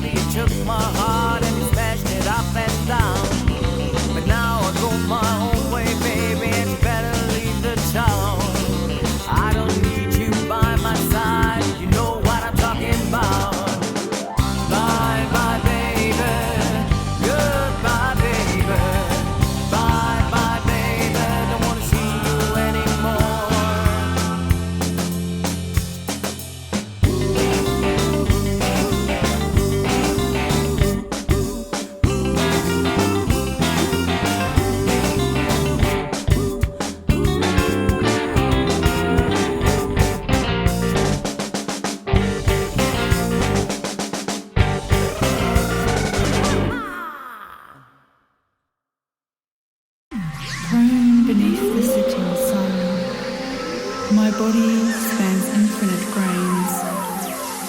baby, you took my heart and you smashed it up and down. But now I go my own way, baby, and you better leave the town. I don't need you by my side, you know what I'm talking about. Bye bye baby, goodbye baby. Bye bye baby, don't wanna see you anymore. Prone beneath the setting sun, my body spans infinite grains,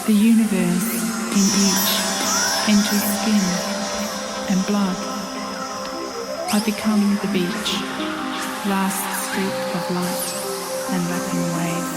the universe in each enters skin and blood. I become the beach, last streak of light and lapping wave.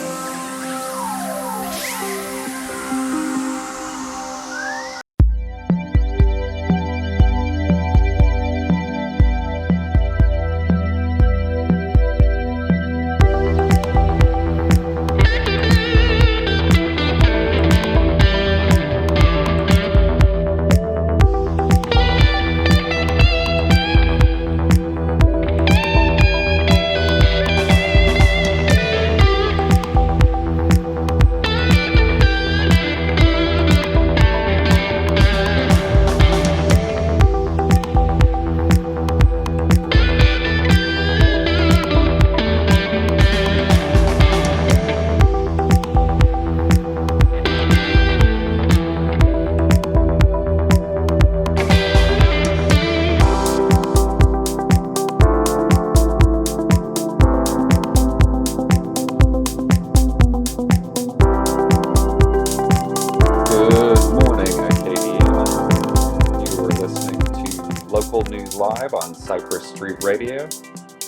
Live on Cypress Street Radio,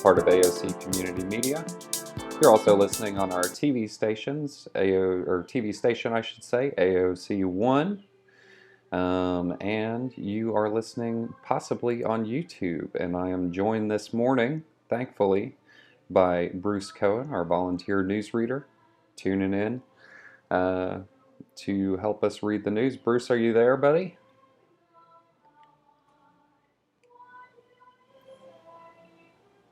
part of AOC Community Media. You're also listening on our TV stations, TV station, I should say, AOC 1. And you are listening possibly on YouTube. And I am joined this morning, thankfully, by Bruce Cohen, our volunteer newsreader, tuning in to help us read the news. Bruce, are you there, buddy?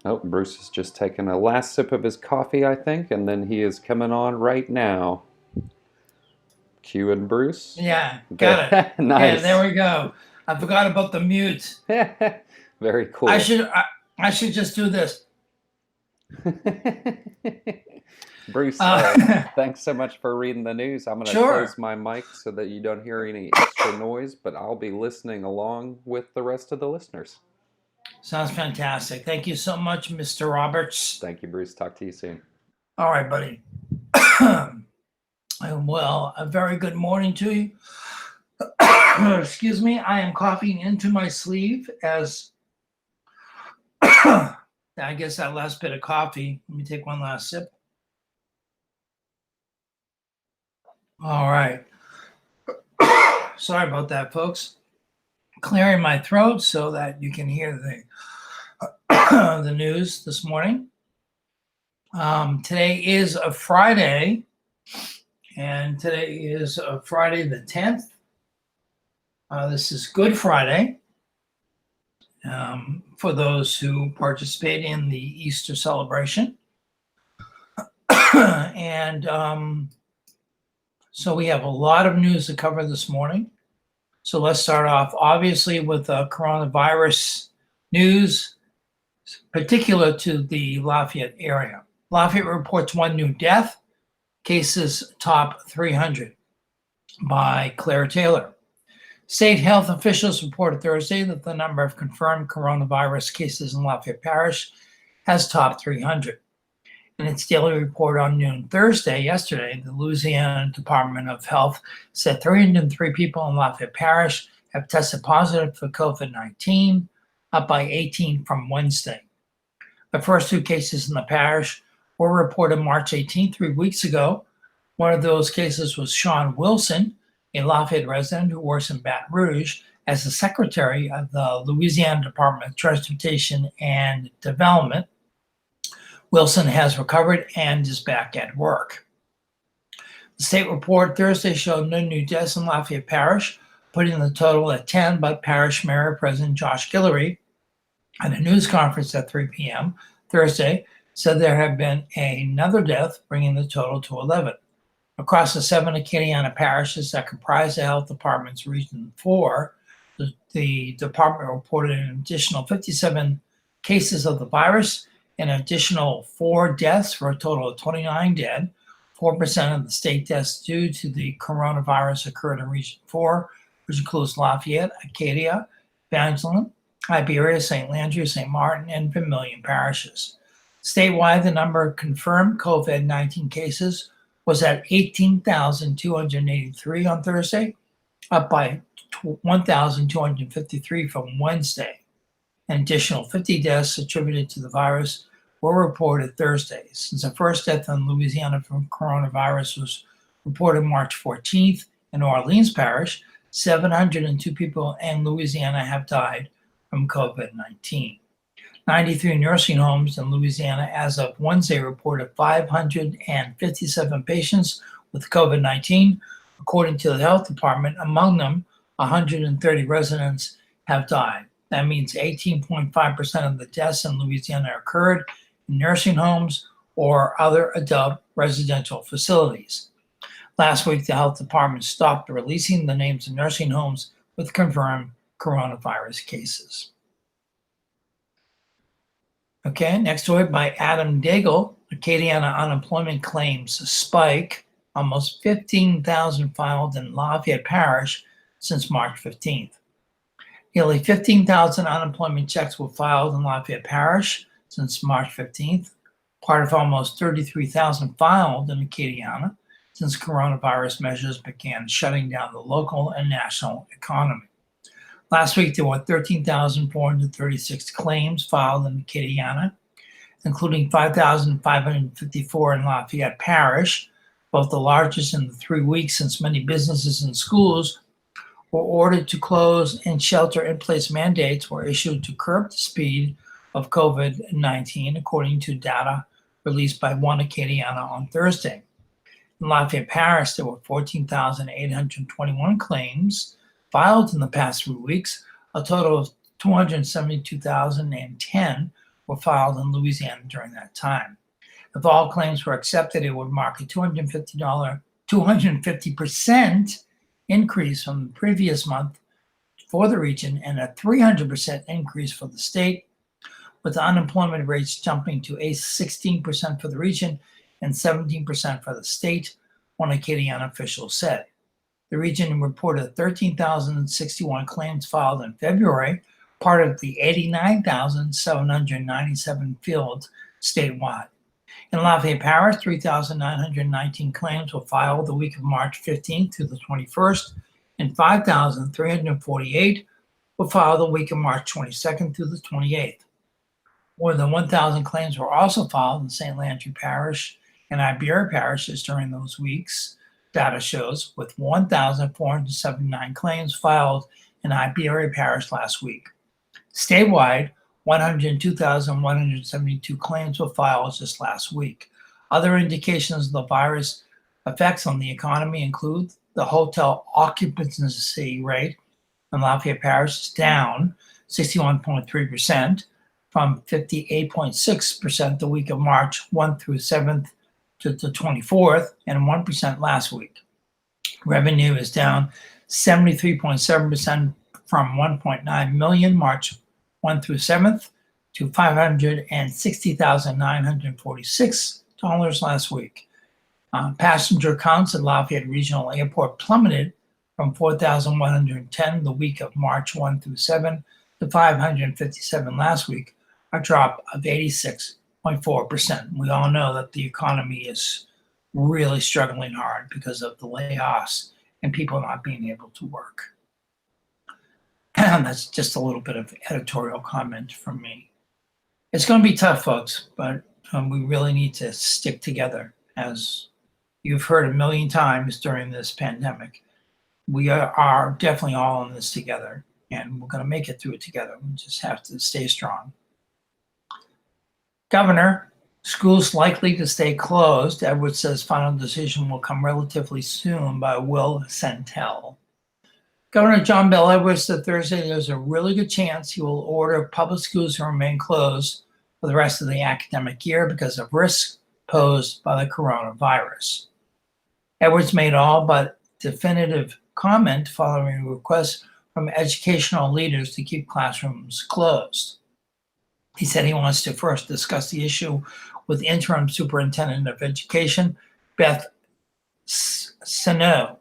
Oh, Bruce is just taking a last sip of his coffee, I think, and then he is coming on right now. Q and Bruce. Yeah, got it. Nice. Yeah, there we go. I forgot about the mute. Very cool. I should just do this. Bruce, thanks so much for reading the news. I'm going to close my mic so that you don't hear any extra noise, but I'll be listening along with the rest of the listeners. Sounds fantastic. Thank you so much, Mr. Roberts. Thank you, Bruce. Talk to you soon. All right, buddy. Well, a very good morning to you. Excuse me. I am coughing into my sleeve as I guess that last bit of coffee. Let me take one last sip. All right. Sorry about that, folks. Clearing my throat so that you can hear the news this morning. Today is a Friday, and today is Friday the 10th. This is Good Friday for those who participate in the Easter celebration. And so we have a lot of news to cover this morning. So let's start off, obviously, with coronavirus news, particular to the Lafayette area. Lafayette reports one new death, cases top 300 by Claire Taylor. State health officials reported Thursday that the number of confirmed coronavirus cases in Lafayette Parish has topped 300. In its daily report on noon Thursday, yesterday, the Louisiana Department of Health said 303 people in Lafayette Parish have tested positive for COVID-19, up by 18 from Wednesday. The first two cases in the parish were reported March 18, 3 weeks ago. One of those cases was Sean Wilson, a Lafayette resident who works in Baton Rouge, as the secretary of the Louisiana Department of Transportation and Development. Wilson has recovered and is back at work. The state report Thursday showed no new deaths in Lafayette Parish, putting the total at 10, but Parish Mayor President Josh Guillory, at a news conference at 3 p.m. Thursday, said there had been another death, bringing the total to 11. Across the 7 Acadiana parishes that comprise the health department's Region 4, the department reported an additional 57 cases of the virus, an additional 4 deaths for a total of 29 dead. 4% of the state deaths due to the coronavirus occurred in Region 4, which includes Lafayette, Acadia, Evangeline, Iberia, St. Landry, St. Martin, and Vermilion parishes. Statewide, the number of confirmed COVID-19 cases was at 18,283 on Thursday, up by 1,253 from Wednesday. An additional 50 deaths attributed to the virus were reported Thursday. Since the first death in Louisiana from coronavirus was reported March 14th in Orleans Parish, 702 people in Louisiana have died from COVID-19. 93 nursing homes in Louisiana as of Wednesday reported 557 patients with COVID-19. According to the health department, among them, 130 residents have died. That means 18.5% of the deaths in Louisiana occurred in nursing homes or other adult residential facilities. Last week, the health department stopped releasing the names of nursing homes with confirmed coronavirus cases. Okay, next story by Adam Daigle. Acadiana unemployment claims spike. Almost 15,000 filed in Lafayette Parish since March 15th. Nearly 15,000 unemployment checks were filed in Lafayette Parish since March 15th, part of almost 33,000 filed in Acadiana since coronavirus measures began shutting down the local and national economy. Last week, there were 13,436 claims filed in Acadiana, including 5,554 in Lafayette Parish, both the largest in the 3 weeks since many businesses and schools were ordered to close and shelter-in-place mandates were issued to curb the speed of COVID-19, according to data released by One Acadiana on Thursday. In Lafayette Parish, there were 14,821 claims filed in the past 3 weeks. A total of 272,010 were filed in Louisiana during that time. If all claims were accepted, it would mark a $250% increase from the previous month for the region and a 300% increase for the state, with the unemployment rates jumping to 16% for the region and 17% for the state, one Acadiana official said. The region reported 13,061 claims filed in February, part of the 89,797 fields statewide. In Lafayette Parish, 3,919 claims were filed the week of March 15th through the 21st, and 5,348 were filed the week of March 22nd through the 28th. More than 1,000 claims were also filed in St. Landry Parish and Iberia parishes during those weeks, data shows, with 1,479 claims filed in Iberia Parish last week. Statewide, 102,172 claims were filed just last week. Other indications of the virus effects on the economy include the hotel occupancy rate in Lafayette Parish is down 61.3% from 58.6% the week of March 1 through 7th to the 24th, and 1% last week. Revenue is down 73.7% from $1.9 million March 1 through 7th to $560,946 last week. Passenger counts at Lafayette Regional Airport plummeted from 4,110 the week of March 1 through 7 to 557 last week, a drop of 86.4%. We all know that the economy is really struggling hard because of the layoffs and people not being able to work. And that's just a little bit of editorial comment from me. It's going to be tough, folks, but we really need to stick together. As you've heard a million times during this pandemic, we are definitely all in this together, and we're going to make it through it together. We just have to stay strong. Governor, schools likely to stay closed. Edwards says final decision will come relatively soon by Will Santel. Governor John Bel Edwards said Thursday there's a really good chance he will order public schools to remain closed for the rest of the academic year because of risks posed by the coronavirus. Edwards made all but definitive comment following a request from educational leaders to keep classrooms closed. He said he wants to first discuss the issue with interim superintendent of education, Beth Sano.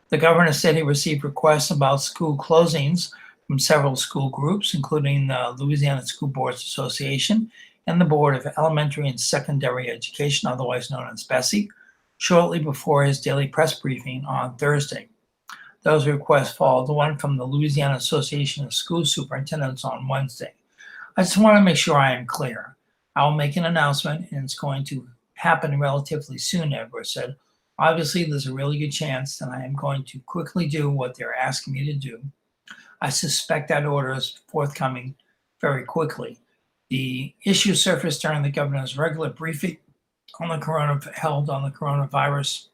The governor said he received requests about school closings from several school groups, including the Louisiana School Boards Association and the Board of Elementary and Secondary Education, otherwise known as BESSY, shortly before his daily press briefing on Thursday. Those requests followed the one from the Louisiana Association of School Superintendents on Wednesday. I just want to make sure I am clear. I will make an announcement, and it's going to happen relatively soon, Edwards said. Obviously, there's a really good chance that I am going to quickly do what they're asking me to do. I suspect that order is forthcoming very quickly. The issue surfaced during the governor's regular briefing held on the coronavirus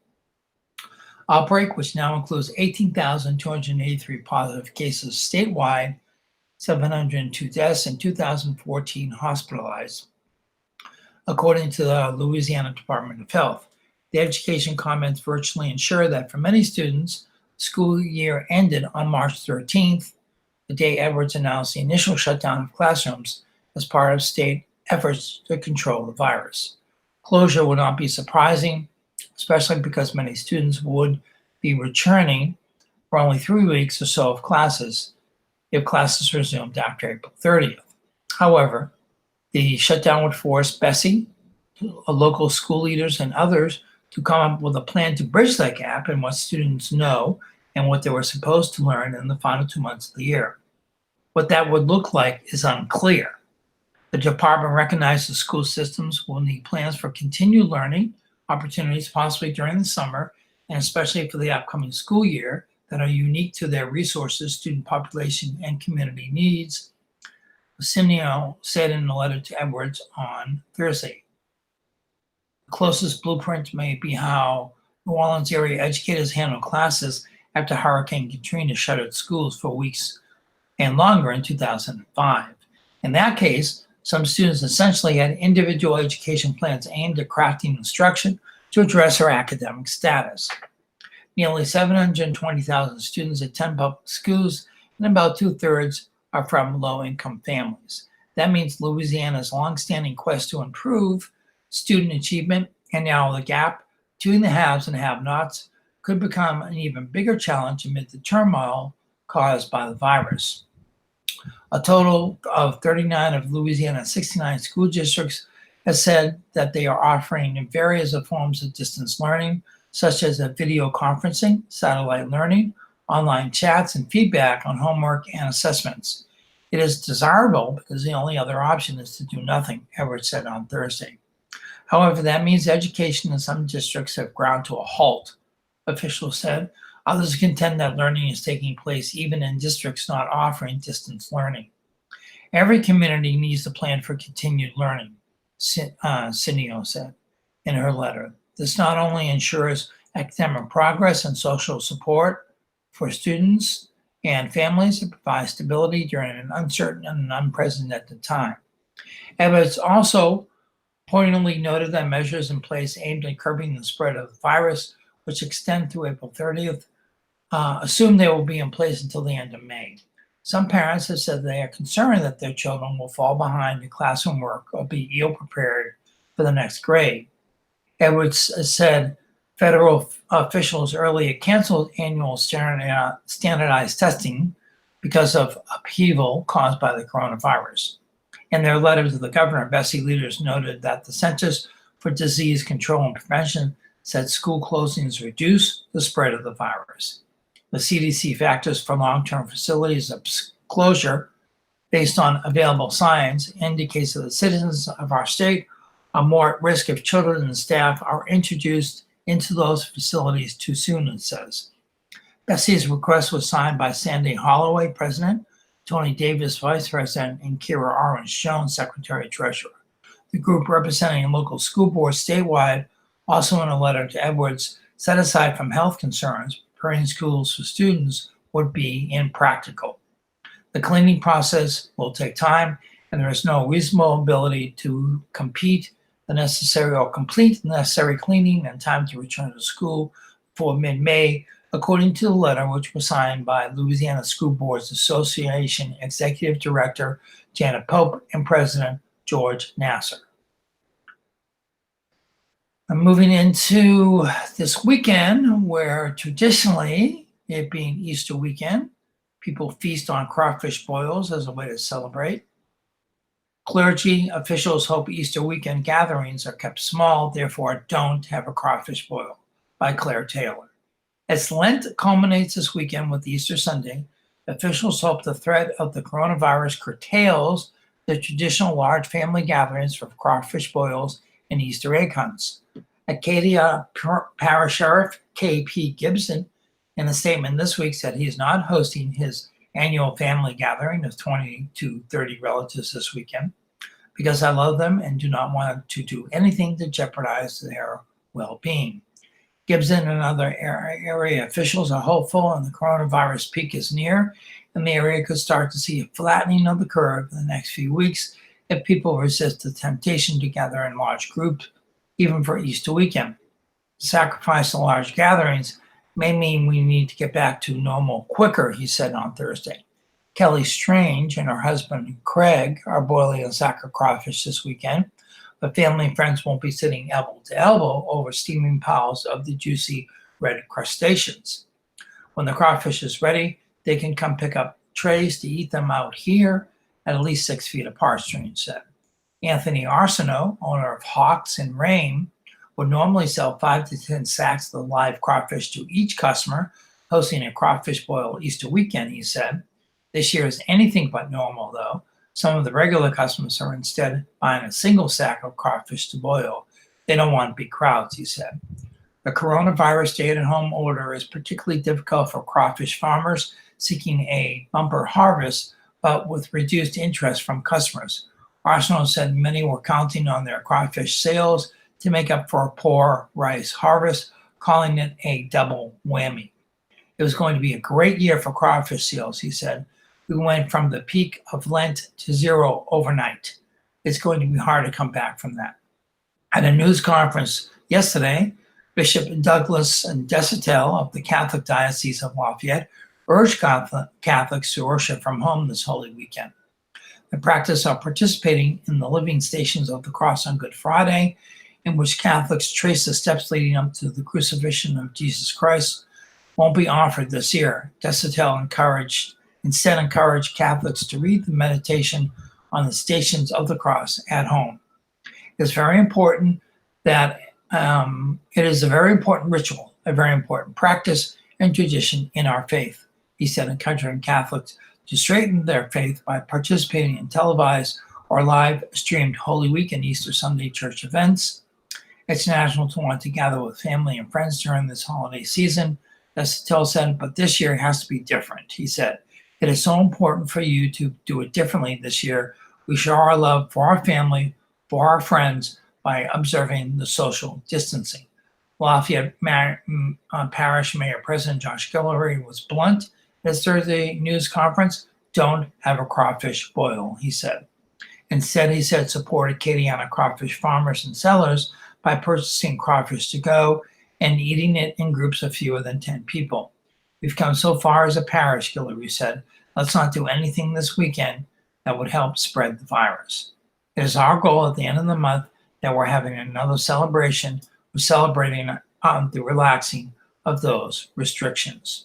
outbreak, which now includes 18,283 positive cases statewide, 702 deaths, and 2,014 hospitalized, according to the Louisiana Department of Health. The education comments virtually ensure that for many students, the school year ended on March 13th, the day Edwards announced the initial shutdown of classrooms as part of state efforts to control the virus. Closure would not be surprising, especially because many students would be returning for only 3 weeks or so of classes if classes resumed after April 30th. However, the shutdown would force BESSY, local school leaders, and others to come up with a plan to bridge that gap in what students know and what they were supposed to learn in the final 2 months of the year. What that would look like is unclear. The department recognizes school systems will need plans for continued learning opportunities, possibly during the summer, and especially for the upcoming school year, that are unique to their resources, student population, and community needs, Sinio said in a letter to Edwards on Thursday. The closest blueprint may be how New Orleans area educators handle classes after Hurricane Katrina shuttered schools for weeks and longer in 2005. In that case, some students essentially had individual education plans aimed at crafting instruction to address their academic status. Nearly 720,000 students attend public schools, and about 2/3 are from low-income families. That means Louisiana's longstanding quest to improve student achievement and narrow the gap between the haves and have-nots could become an even bigger challenge amid the turmoil caused by the virus. A total of 39 of Louisiana's 69 school districts has said that they are offering various forms of distance learning, such as video conferencing, satellite learning, online chats, and feedback on homework and assessments. It is desirable because the only other option is to do nothing, Edwards said on Thursday. However, that means education in some districts have ground to a halt, officials said. Others contend that learning is taking place even in districts not offering distance learning. Every community needs a plan for continued learning, Sinio said in her letter. This not only ensures academic progress and social support for students and families, it provides stability during an uncertain and unprecedented time. Edwards also poignantly noted that measures in place aimed at curbing the spread of the virus, which extend through April 30th, assume they will be in place until the end of May. Some parents have said they are concerned that their children will fall behind in classroom work or be ill-prepared for the next grade. Edwards said federal officials earlier canceled annual standardized testing because of upheaval caused by the coronavirus. In their letter to the governor, BESSY leaders noted that the Centers for Disease Control and Prevention said school closings reduce the spread of the virus. The CDC factors for long-term facilities of closure based on available science indicates that the citizens of our state are more at risk if children and staff are introduced into those facilities too soon, it says. Bessie's request was signed by Sandy Holloway, President, Tony Davis, Vice President, and Kira Orange-Jones, Secretary Treasurer. The group representing local school boards statewide, also in a letter to Edwards, set aside from health concerns, preparing schools for students would be impractical. The cleaning process will take time, and there is no reasonable ability to complete the necessary cleaning and time to return to school for mid-May, according to the letter, which was signed by Louisiana School Boards Association Executive Director Janet Pope and President George Nasser. I'm moving into this weekend, where traditionally, it being Easter weekend, people feast on crawfish boils as a way to celebrate. Clergy officials hope Easter weekend gatherings are kept small, therefore don't have a crawfish boil, by Claire Taylor. As Lent culminates this weekend with Easter Sunday, officials hope the threat of the coronavirus curtails the traditional large family gatherings for crawfish boils and Easter egg hunts. Acadia Parish Sheriff K.P. Gibson, in a statement this week, said he is not hosting his annual family gathering of 20 to 30 relatives this weekend because I love them and do not want to do anything to jeopardize their well-being. Gibson and other area officials are hopeful, and the coronavirus peak is near, and the area could start to see a flattening of the curve in the next few weeks if people resist the temptation to gather in large groups, even for Easter weekend. The sacrifice of large gatherings may mean we need to get back to normal quicker, he said on Thursday. Kelly Strange and her husband Craig are boiling a sack of crawfish this weekend, but family and friends won't be sitting elbow to elbow over steaming piles of the juicy red crustaceans. When the crawfish is ready, they can come pick up trays to eat them out here at least 6 feet apart, Strange said. Anthony Arsenault, owner of Hawks and Rain, would normally sell 5 to 10 sacks of the live crawfish to each customer, hosting a crawfish boil Easter weekend, he said. This year is anything but normal, though. Some of the regular customers are instead buying a single sack of crawfish to boil. They don't want big crowds, he said. The coronavirus stay-at-home order is particularly difficult for crawfish farmers seeking a bumper harvest, but with reduced interest from customers. Arsenault said many were counting on their crawfish sales to make up for a poor rice harvest, calling it a double whammy. It was going to be a great year for crawfish sales, he said. We went from the peak of Lent to zero overnight. It's going to be hard to come back from that. At a news conference yesterday, Bishop Douglas Desitel of the Catholic Diocese of Lafayette urged Catholics to worship from home this Holy Weekend. The practice of participating in the living stations of the cross on Good Friday, in which Catholics trace the steps leading up to the crucifixion of Jesus Christ, won't be offered this year. Desitel instead encouraged Catholics to read the meditation on the stations of the cross at home. It's very important that it is a very important ritual, a very important practice and tradition in our faith, he said, encouraging Catholics to strengthen their faith by participating in televised or live streamed Holy Week and Easter Sunday church events. It's natural to want to gather with family and friends during this holiday season, Desitel said, but this year has to be different, he said. It is so important for you to do it differently this year. We show our love for our family, for our friends, by observing the social distancing. Lafayette Parish Mayor President Josh Guillory was blunt at his Thursday news conference. Don't have a crawfish boil, he said. Instead, he said, support Acadiana crawfish farmers and sellers by purchasing crawfish to go and eating it in groups of fewer than 10 people. We've come so far as a parish, Guillory said. Let's not do anything this weekend that would help spread the virus. It is our goal at the end of the month that we're having another celebration. We're celebrating the relaxing of those restrictions.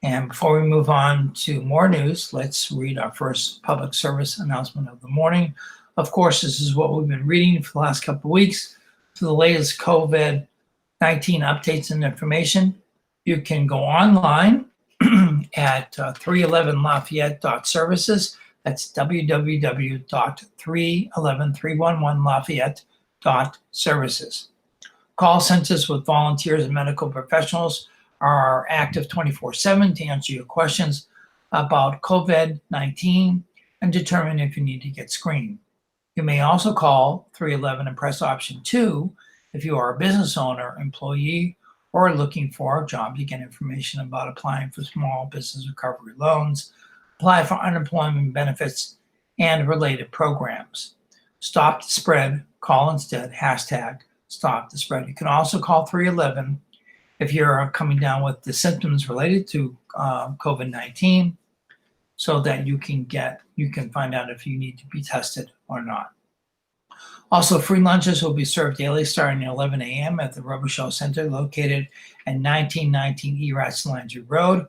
And before we move on to more news, let's read our first public service announcement of the morning. Of course, this is what we've been reading for the last couple of weeks. For the latest COVID-19 updates and information, you can go online at 311lafayette.services. That's www.311lafayette.services. Call centers with volunteers and medical professionals are active 24/7 to answer your questions about COVID-19 and determine if you need to get screened. You may also call 311 and press option 2 if you are a business owner, employee, or looking for a job to get information about applying for small business recovery loans, apply for unemployment benefits, and related programs. Stop the spread, call instead, hashtag stop the spread. You can also call 311 if you're coming down with the symptoms related to COVID-19 so that you can find out if you need to be tested or not. Also, free lunches will be served daily starting at 11 a.m. at the Robichaux Center located at 1919 Eratz Landry Road.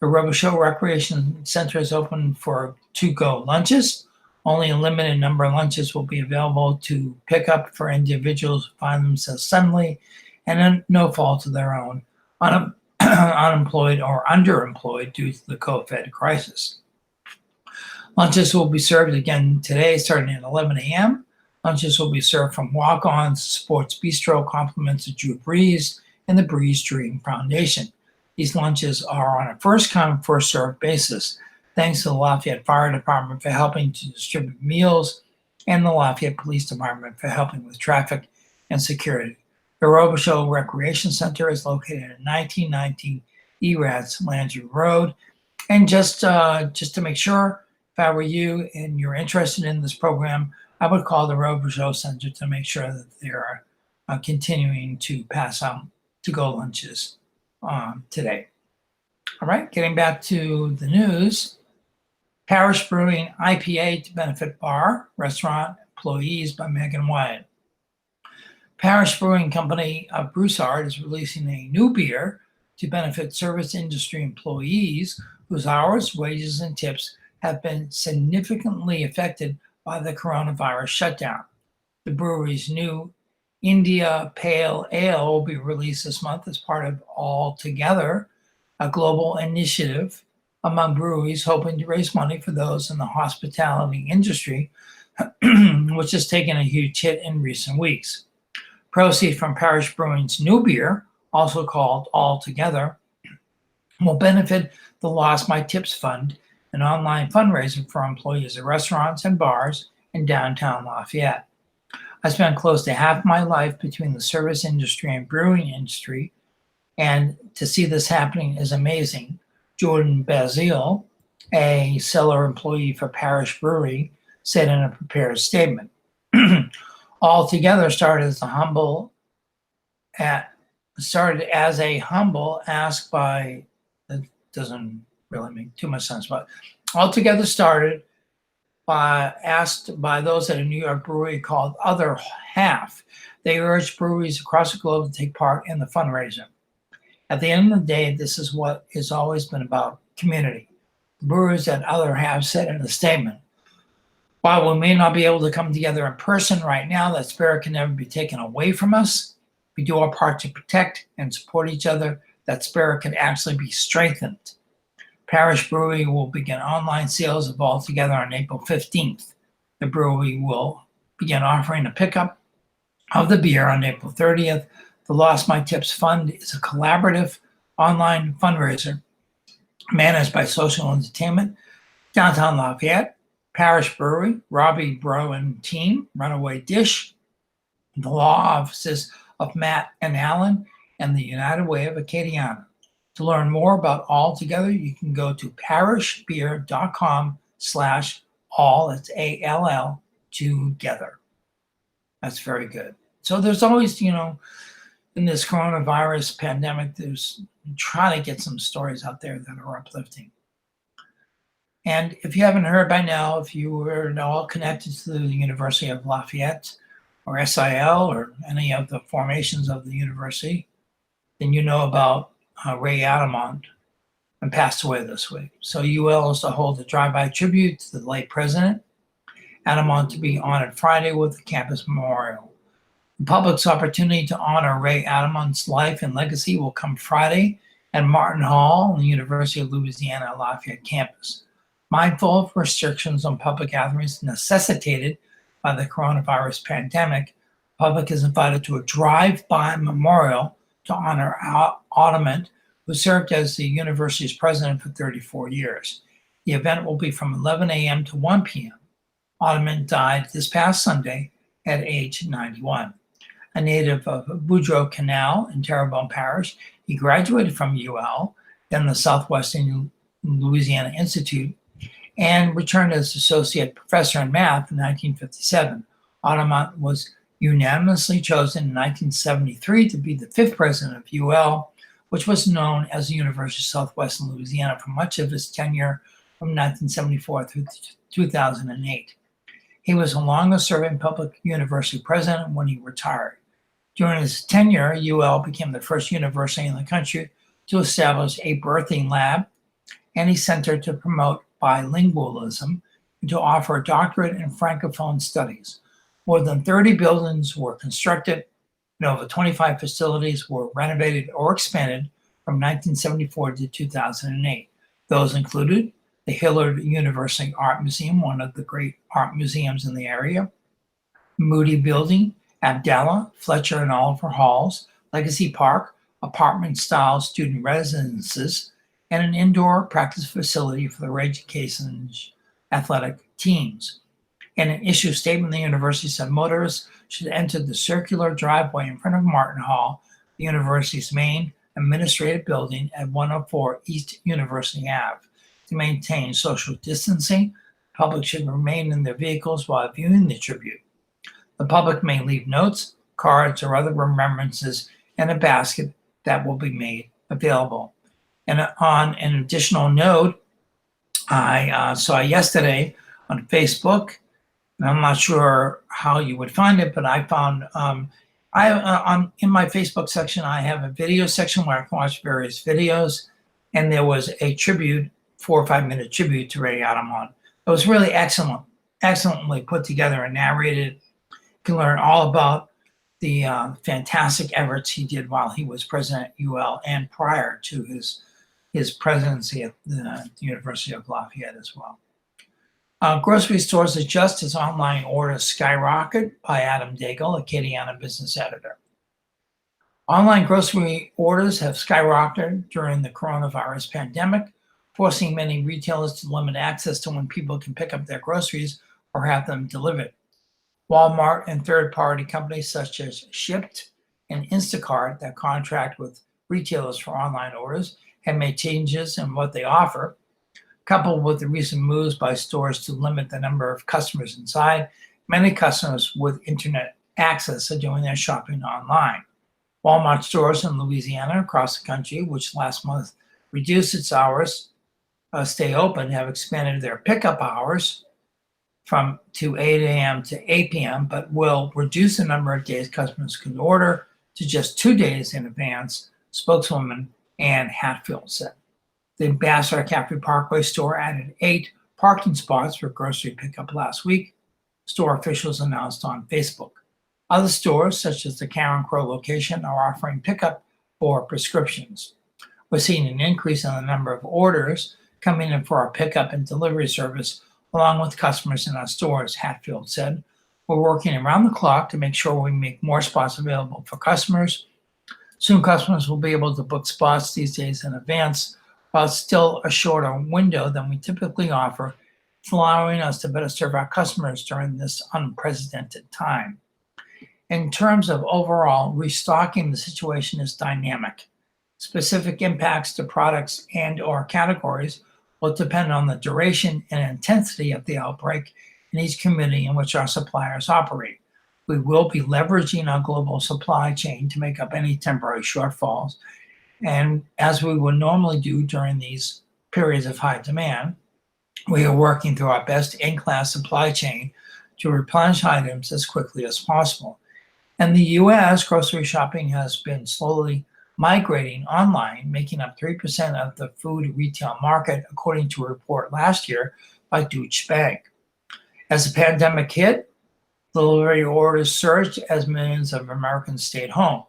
The Robichaux Recreation Center is open for to-go lunches. Only a limited number of lunches will be available to pick up for individuals who find themselves suddenly and no fault of their own, unemployed or underemployed due to the COVID crisis. Lunches will be served again today starting at 11 a.m. Lunches will be served from Walk-On's Sports Bistro, compliments of Drew Breeze and the Breeze Dream Foundation. These lunches are on a first-come, first-served basis, thanks to the Lafayette Fire Department for helping to distribute meals and the Lafayette Police Department for helping with traffic and security. The Robichaux Recreation Center is located at 1919 Eratz Landry Road. And just to make sure, if I were you and you're interested in this program, I would call the Robichaux Center to make sure that they're continuing to pass out to-go lunches today. All right, getting back to the news. Parish Brewing IPA to benefit bar, restaurant, employees by Megan Wyatt. Parish Brewing Company of Broussard is releasing a new beer to benefit service industry employees whose hours, wages, and tips have been significantly affected by the coronavirus shutdown. The brewery's new India Pale Ale will be released this month as part of All Together, a global initiative among breweries hoping to raise money for those in the hospitality industry, which has taken a huge hit in recent weeks. Proceeds from Parish Brewing's new beer, also called All Together, will benefit the Lost My Tips Fund, an online fundraiser for employees of restaurants and bars in downtown Lafayette. I spent close to half my life between the service industry and brewing industry, and to see this happening is amazing. Jordan Bazile, a cellar employee for Parish Brewery, said in a prepared statement. All Together started as a humble ask by, that doesn't really make too much sense, but All Together started asked by those at a New York brewery called Other Half. They urged breweries across the globe to take part in the fundraiser. At the end of the day, this is what it's always been about, community. The brewers at Other Half said in a statement, while we may not be able to come together in person right now, that spirit can never be taken away from us. We do our part to protect and support each other. That spirit can actually be strengthened. Parish Brewery will begin online sales of All Together on April 15th. The brewery will begin offering a pickup of the beer on April 30th. The Lost My Tips Fund is a collaborative online fundraiser managed by Social Entertainment, Downtown Lafayette, Parish Brewery, Robbie Bro and Team, Runaway Dish, the law offices of Matt and Alan, and the United Way of Acadiana. To learn more about All Together, you can go to parishbeer.com/all, it's ALL, together. That's very good. So there's always, in this coronavirus pandemic, trying to get some stories out there that are uplifting. And if you haven't heard by now, if you were at all connected to the University of Lafayette or SIL or any of the formations of the university, then you know about Ray Adamant, and passed away this week. So UL is to hold a drive-by tribute to the late president, Adamant, to be honored Friday with the campus memorial. The public's opportunity to honor Ray Adamant's life and legacy will come Friday at Martin Hall on the University of Louisiana Lafayette campus. Mindful of restrictions on public gatherings necessitated by the coronavirus pandemic, the public is invited to a drive-by memorial to honor Adamant, who served as the university's president for 34 years. The event will be from 11 a.m. to 1 p.m. Ottoman died this past Sunday at age 91. A native of Boudreaux Canal in Terrebonne Parish, he graduated from UL, then the Southwestern Louisiana Institute, and returned as associate professor in math in 1957. Ottoman was unanimously chosen in 1973 to be the 5th president of UL, which was known as the University of Southwestern Louisiana for much of his tenure from 1974 through 2008. He was the longest-serving public university president when he retired. During his tenure, UL became the first university in the country to establish a birthing lab and a center to promote bilingualism and to offer doctorate in francophone studies. More than 30 buildings were constructed and over 25 facilities were renovated or expanded from 1974 to 2008. Those included the Hillard University Art Museum, one of the great art museums in the area, Moody Building, Abdallah, Fletcher, and Oliver Halls, Legacy Park, apartment-style student residences, and an indoor practice facility for the Rage Caisson's athletic teams. In an issue statement, the university said motorists should enter the circular driveway in front of Martin Hall, the university's main administrative building at 104 East University Ave. To maintain social distancing, the public should remain in their vehicles while viewing the tribute. The public may leave notes, cards, or other remembrances in a basket that will be made available. And on an additional note, I saw yesterday on Facebook, and I'm not sure how you would find it, but I found in my Facebook section, I have a video section where I can watch various videos, and there was a tribute, 4 or 5 minute tribute to Ray Ottoman. It was really excellently put together and narrated. You can learn all about the fantastic efforts he did while he was president at UL and prior to his presidency at the University of Lafayette as well. Grocery stores adjust as online orders skyrocket by Adam Daigle, Acadiana business editor. Online grocery orders have skyrocketed during the coronavirus pandemic, forcing many retailers to limit access to when people can pick up their groceries or have them delivered. Walmart and third-party companies such as Shipt and Instacart that contract with retailers for online orders have made changes in what they offer. Coupled with the recent moves by stores to limit the number of customers inside, many customers with internet access are doing their shopping online. Walmart stores in Louisiana across the country, which last month reduced its hours stay open, have expanded their pickup hours to 8 a.m. to 8 p.m., but will reduce the number of days customers can order to just 2 days in advance, spokeswoman Ann Hatfield said. The Ambassador Caffrey Parkway store added 8 parking spots for grocery pickup last week, store officials announced on Facebook. Other stores, such as the Karen Crow location, are offering pickup for prescriptions. We're seeing an increase in the number of orders coming in for our pickup and delivery service, along with customers in our stores, Hatfield said. We're working around the clock to make sure we make more spots available for customers. Soon customers will be able to book spots these days in advance, while it's still a shorter window than we typically offer. It's allowing us to better serve our customers during this unprecedented time. In terms of overall restocking, the situation is dynamic. Specific impacts to products and/or categories will depend on the duration and intensity of the outbreak in each community in which our suppliers operate. We will be leveraging our global supply chain to make up any temporary shortfalls. And as we would normally do during these periods of high demand, we are working through our best in-class supply chain to replenish items as quickly as possible. In the US, grocery shopping has been slowly migrating online, making up 3% of the food retail market, according to a report last year by Deutsche Bank. As the pandemic hit, delivery orders surged as millions of Americans stayed home.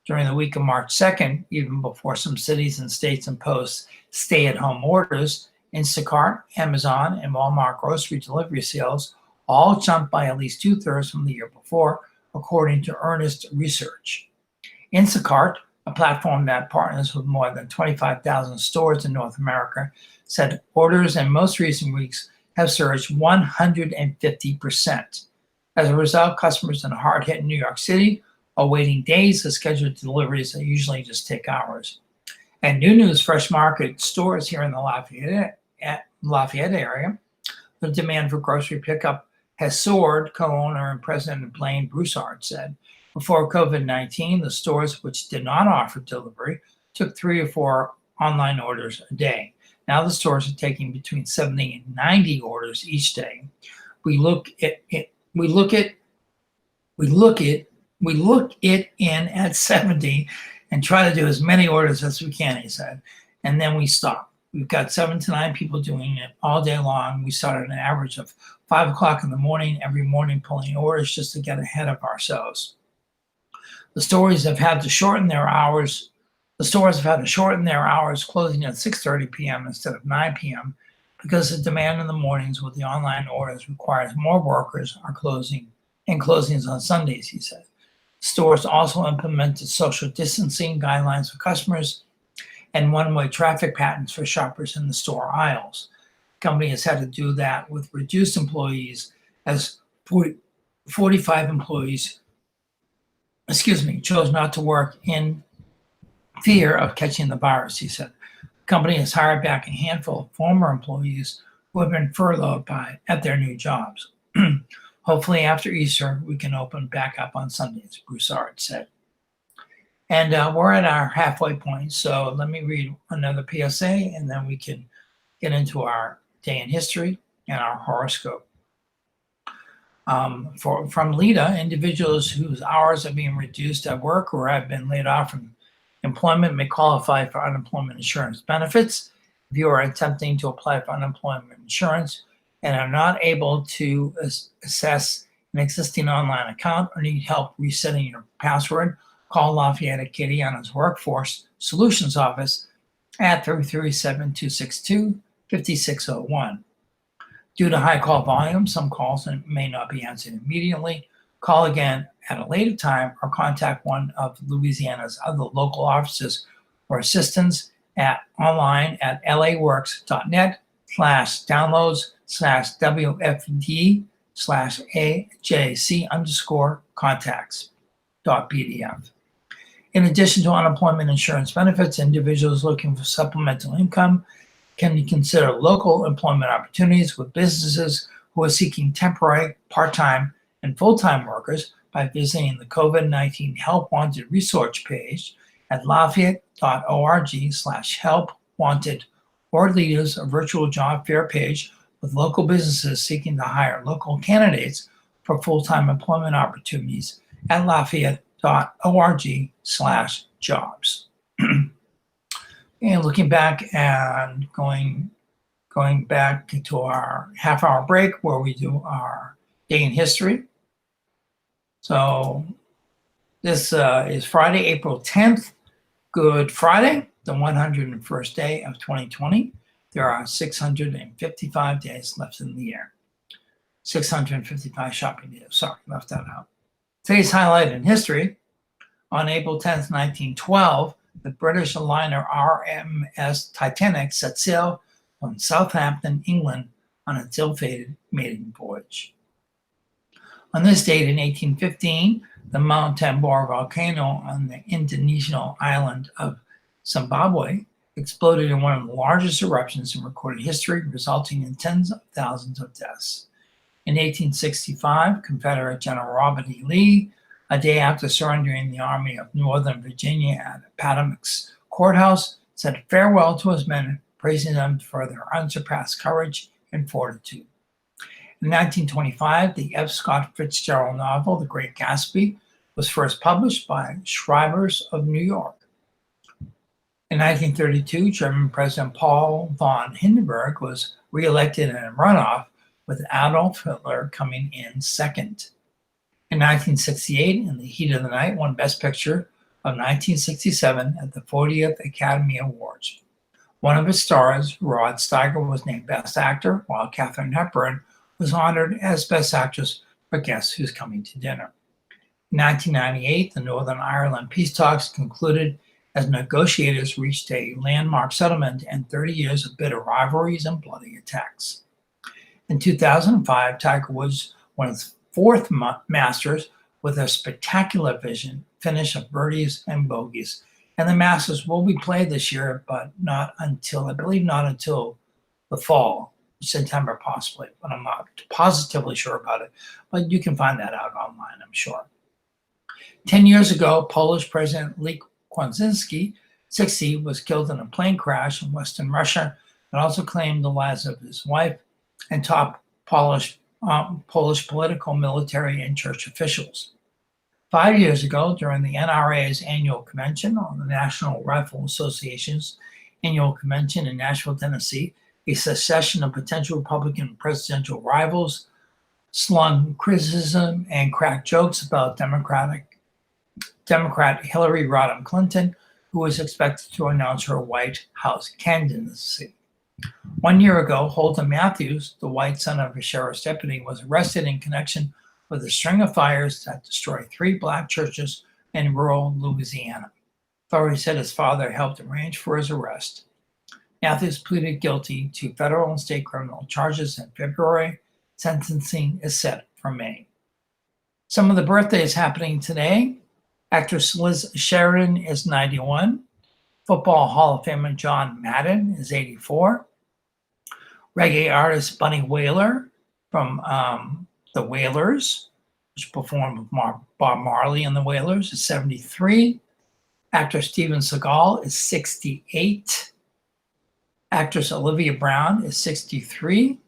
During the week of March 2nd, even before some cities and states imposed stay-at-home orders, Instacart, Amazon, and Walmart grocery delivery sales all jumped by at least 2/3 from the year before, according to Earnest Research. Instacart, a platform that partners with more than 25,000 stores in North America, said orders in most recent weeks have surged 150%. As a result, customers in hard-hit New York City are waiting days for scheduled deliveries that usually just take hours. And New News Fresh Market stores here in the Lafayette area, the demand for grocery pickup has soared, co-owner and president Blaine Broussard said. Before COVID-19, the stores which did not offer delivery took 3 or 4 online orders a day. Now the stores are taking between 70 and 90 orders each day. We look it in at 70 and try to do as many orders as we can, he said, and then we stop. We've got 7 to 9 people doing it all day long. We start at an average of 5 o'clock in the morning, every morning pulling orders just to get ahead of ourselves. The stores have had to shorten their hours. Closing at 6:30 p.m. instead of 9 p.m. because the demand in the mornings with the online orders requires more workers are closings on Sundays, he said. Stores also implemented social distancing guidelines for customers and one-way traffic patterns for shoppers in the store aisles. The company has had to do that with reduced employees as 45 employees chose not to work in fear of catching the virus, he said. The company has hired back a handful of former employees who have been furloughed at their new jobs. Hopefully after Easter, we can open back up on Sundays, Broussard said. And we're at our halfway point, so let me read another PSA, and then we can get into our day in history and our horoscope. From LIDA, individuals whose hours are being reduced at work or have been laid off from employment may qualify for unemployment insurance benefits. If you are attempting to apply for unemployment insurance and are not able to access an existing online account or need help resetting your password, call Lafayette Kitty on his Workforce Solutions Office at 337-262-5601. Due to high call volume, some calls may not be answered immediately. Call again at a later time or contact one of Louisiana's other local offices for assistance online at laworks.net/downloads/WFD/AJC_contacts.pdf. In addition to unemployment insurance benefits, individuals looking for supplemental income can consider local employment opportunities with businesses who are seeking temporary, part-time, and full-time workers by visiting the COVID-19 Help Wanted resource page at lafayette.org/help wanted, or leaders a virtual job fair page with local businesses seeking to hire local candidates for full-time employment opportunities at lafayette.org/jobs. And looking back and going back to our half-hour break where we do our day in history. So this is Friday, April 10th, Good Friday, the 101st day of 2020. There are 655 days left in the year. 655 shopping days. Sorry, left that out. Today's highlight in history. On April 10th, 1912, the British liner RMS Titanic set sail from Southampton, England on its ill-fated maiden voyage. On this date in 1815, the Mount Tambora volcano on the Indonesian island of Zimbabwe exploded in one of the largest eruptions in recorded history, resulting in tens of thousands of deaths. In 1865, Confederate General Robert E. Lee, a day after surrendering the Army of Northern Virginia at Appomattox Courthouse, said farewell to his men, praising them for their unsurpassed courage and fortitude. In 1925, the F. Scott Fitzgerald novel, The Great Gatsby, was first published by Scribers of New York. In 1932, German President Paul von Hindenburg was reelected in a runoff, with Adolf Hitler coming in second. In 1968, In the Heat of the Night won Best Picture of 1967 at the 40th Academy Awards. One of its stars, Rod Steiger, was named Best Actor, while Katharine Hepburn was honored as Best Actress for Guess Who's Coming to Dinner. In 1998, the Northern Ireland peace talks concluded as negotiators reached a landmark settlement and 30 years of bitter rivalries and bloody attacks. In 2005, Tiger Woods won his fourth Masters with a spectacular finish of birdies and bogeys. And the Masters will be played this year, but not until the fall, September possibly, but I'm not positively sure about it. But you can find that out online, I'm sure. 10 years ago, Polish President Lech Kaczynski, 60, was killed in a plane crash in Western Russia and also claimed the lives of his wife and top Polish political, military, and church officials. 5 years ago, during the NRA's annual convention, or the National Rifle Association's annual convention in Nashville, Tennessee, a succession of potential Republican presidential rivals slung criticism and cracked jokes about Democrat Hillary Rodham Clinton, who was expected to announce her White House candidacy. 1 year ago, Holden Matthews, the white son of a sheriff's deputy, was arrested in connection with a string of fires that destroyed 3 black churches in rural Louisiana. Authorities said his father helped arrange for his arrest. Matthews pleaded guilty to federal and state criminal charges in February. Sentencing is set for May. Some of the birthdays happening today. Actress Liz Sheridan is 91. Football Hall of Famer John Madden is 84. Reggae artist Bunny Wailer from the Wailers, which performed with Bob Marley and the Wailers, is 73. Actor Steven Seagal is 68. Actress Olivia Brown is 63.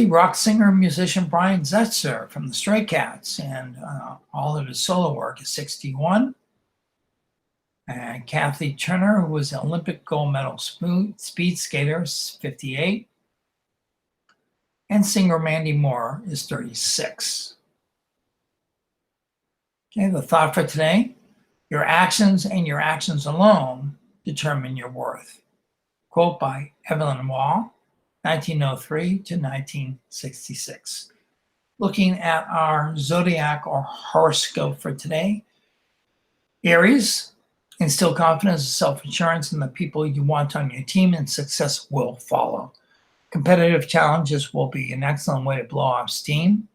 Rock singer and musician Brian Setzer from the Stray Cats and all of his solo work is 61. And Kathy Turner, who was an Olympic gold medal speed skater, is 58. And singer Mandy Moore is 36. Okay, the thought for today: your actions and your actions alone determine your worth. Quote by Evelyn Waugh, 1903 to 1966. Looking at our zodiac or horoscope for today: Aries, instill confidence and self-assurance in the people you want on your team, and success will follow. Competitive challenges will be an excellent way to blow off steam.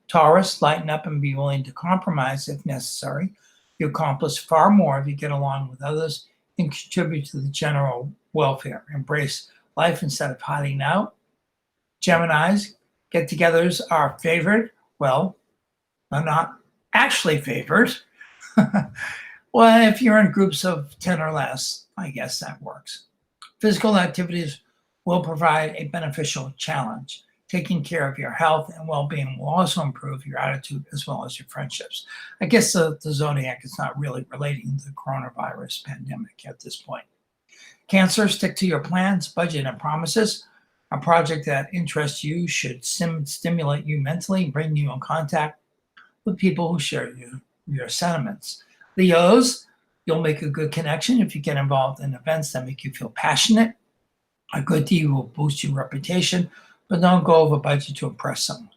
Taurus, lighten up and be willing to compromise if necessary. You accomplish far more if you get along with others and contribute to the general welfare. Embrace life instead of hiding out. Geminis, get-togethers are favored. Well, they're not actually favored. Well, if you're in groups of 10 or less, I guess that works. Physical activities will provide a beneficial challenge. Taking care of your health and well-being will also improve your attitude as well as your friendships. I guess the zodiac is not really relating to the coronavirus pandemic at this point. Cancer, stick to your plans, budget, and promises. A project that interests you should stimulate you mentally, bring you in contact with people who share your sentiments. Leos, you'll make a good connection if you get involved in events that make you feel passionate. A good deed will boost your reputation, but don't go over budget to impress someone.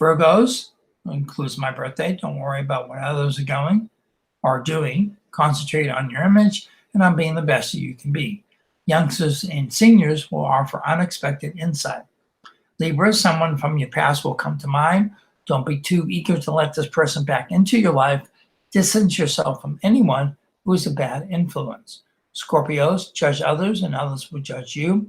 Virgos, includes my birthday, don't worry about what others are going or doing. Concentrate on your image and on being the best that you can be. Youngsters and seniors will offer unexpected insight. Libra, someone from your past will come to mind. Don't be too eager to let this person back into your life. Distance yourself from anyone who is a bad influence. Scorpios, judge others and others will judge you.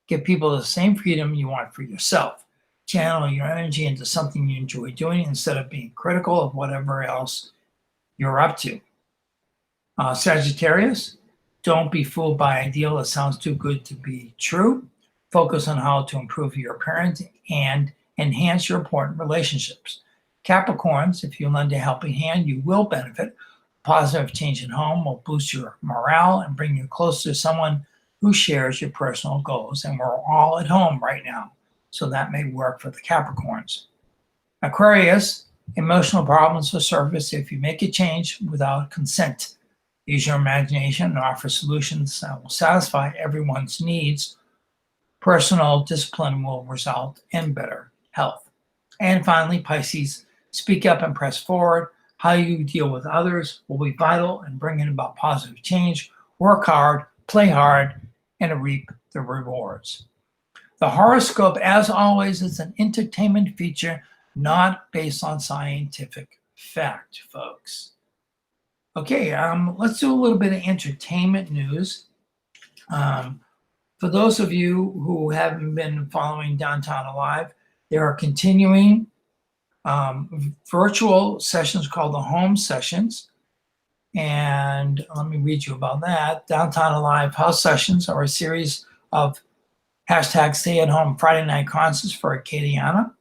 Give people the same freedom you want for yourself. Channel your energy into something you enjoy doing instead of being critical of whatever else you're up to. Sagittarius, don't be fooled by an ideal that sounds too good to be true. Focus on how to improve your appearance and enhance your important relationships. Capricorns, if you lend a helping hand, you will benefit. Positive change at home will boost your morale and bring you closer to someone who shares your personal goals. And we're all at home right now, so that may work for the Capricorns. Aquarius, emotional problems will surface if you make a change without consent. Use your imagination and offer solutions that will satisfy everyone's needs. Personal discipline will result in better health. And finally, Pisces, speak up and press forward. How you deal with others will be vital in bringing about positive change. Work hard, play hard, and reap the rewards. The horoscope, as always, is an entertainment feature not based on scientific fact, folks. Okay, let's do a little bit of entertainment news. For those of you who haven't been following Downtown Alive, there are continuing virtual sessions called the Home Sessions. And let me read you about that. Downtown Alive House Sessions are a series of hashtag stay-at-home Friday night concerts for Acadiana,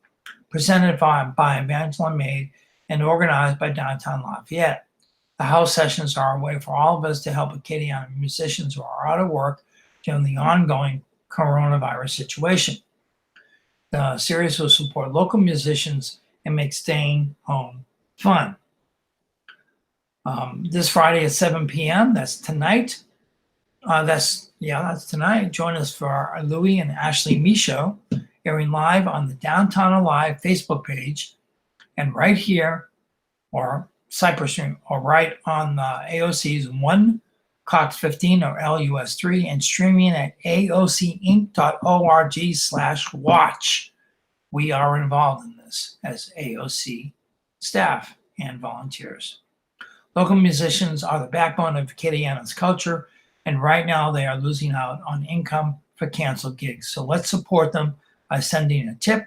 presented by Evangeline Maid and organized by Downtown Lafayette. The house sessions are a way for all of us to help Acadiana musicians who are out of work during the ongoing coronavirus situation. The series will support local musicians and make staying home fun. This Friday at 7 p.m., that's tonight. That's tonight. Join us for our Louis and Ashley Me Show, airing live on the Downtown Alive Facebook page, and right here, or Cypress Stream, or right on AOC's 1 Cox 15 or LUS 3, and streaming at aocinc.org/watch. We are involved in this as AOC staff and volunteers. Local musicians are the backbone of Acadiana's culture, and right now they are losing out on income for canceled gigs. So let's support them by sending a tip,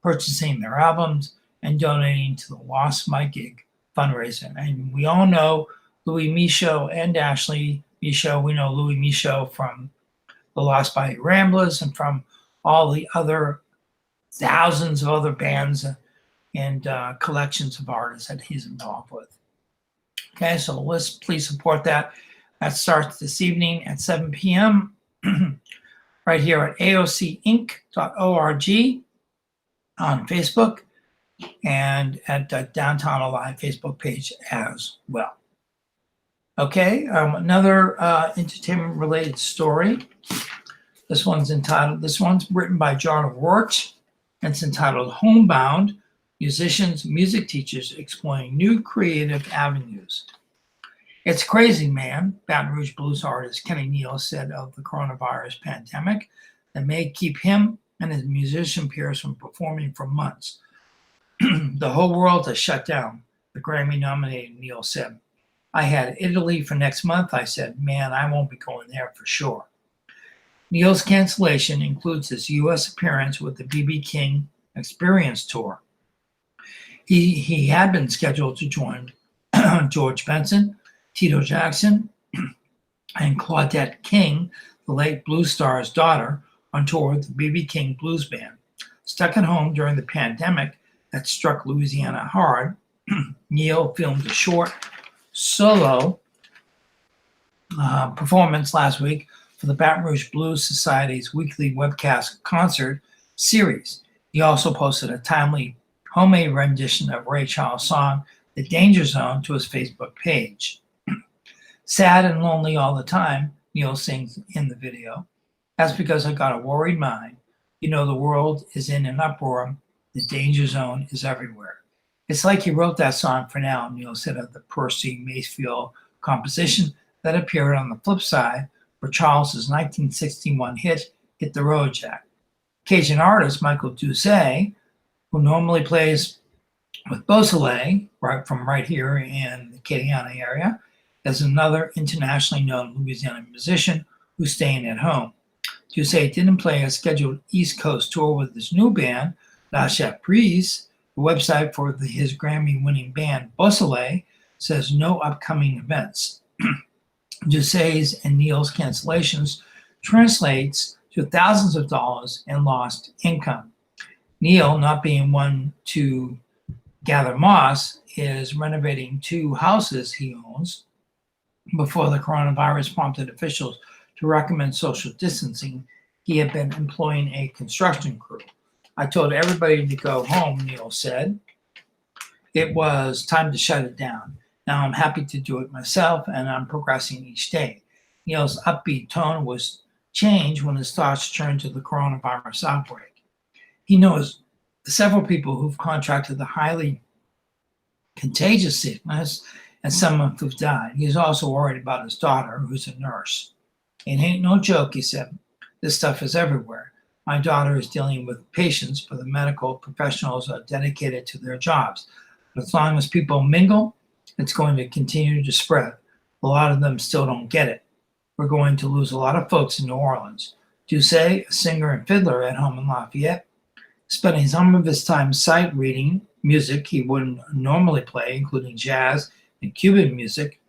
purchasing their albums, and donating to the Lost My Gig fundraiser. And we all know Louis Michaud and Ashley Michaud. We know Louis Michaud from the Lost by Ramblers and from all the other thousands of other bands and collections of artists that he's involved with. Okay, so let's please support that. That starts this evening at 7 p.m. right here at aocinc.org on Facebook and at the Downtown Alive Facebook page as well. Okay, another entertainment-related story. This one's written by John Wart. It's entitled Homebound, Musicians, Music Teachers Exploring New Creative Avenues. It's crazy, man, Baton Rouge blues artist Kenny Neal said of the coronavirus pandemic that may keep him and his musician peers from performing for months. The whole world has shut down, the Grammy-nominated Neal said. I had Italy for next month. I said, man, I won't be going there for sure. Neal's cancellation includes his U.S. appearance with the B.B. King Experience Tour. He had been scheduled to join George Benson, Tito Jackson, and Claudette King, the late blues star's daughter, on tour with the B.B. King Blues Band. Stuck at home during the pandemic that struck Louisiana hard, Neal filmed a short solo performance last week for the Baton Rouge Blues Society's weekly webcast concert series. He also posted a timely homemade rendition of Ray Charles' song, The Danger Zone, to his Facebook page. Sad and lonely all the time, Neal sings in the video. That's because I got a worried mind. You know, the world is in an uproar. The danger zone is everywhere. It's like he wrote that song for now, Neal said of the Percy Masefield composition that appeared on the flip side for Charles's 1961 hit, Hit the Road Jack. Cajun artist Michael Doucet, who normally plays with Beausoleil, right here in the Acadiana area, is another internationally known Louisiana musician who's staying at home. Doucet didn't play a scheduled East Coast tour with his new band, La Chaprise. The website for his Grammy-winning band, Beausoleil, says no upcoming events. Doucet's and Neal's cancellations translates to thousands of dollars in lost income. Neal, not being one to gather moss, is renovating 2 houses he owns before the coronavirus prompted officials to recommend social distancing. He had been employing a construction crew. I told everybody to go home, Neal said. It was time to shut it down. Now I'm happy to do it myself, and I'm progressing each day. Neal's upbeat tone was changed when his thoughts turned to the coronavirus outbreak. He knows several people who've contracted the highly contagious sickness and some who've died. He's also worried about his daughter, who's a nurse. It ain't no joke, he said. This stuff is everywhere. My daughter is dealing with patients, but the medical professionals are dedicated to their jobs. But as long as people mingle, it's going to continue to spread. A lot of them still don't get it. We're going to lose a lot of folks in New Orleans. Doucet, a singer and fiddler at home in Lafayette, spending some of his time sight reading music he wouldn't normally play, including jazz and Cuban music.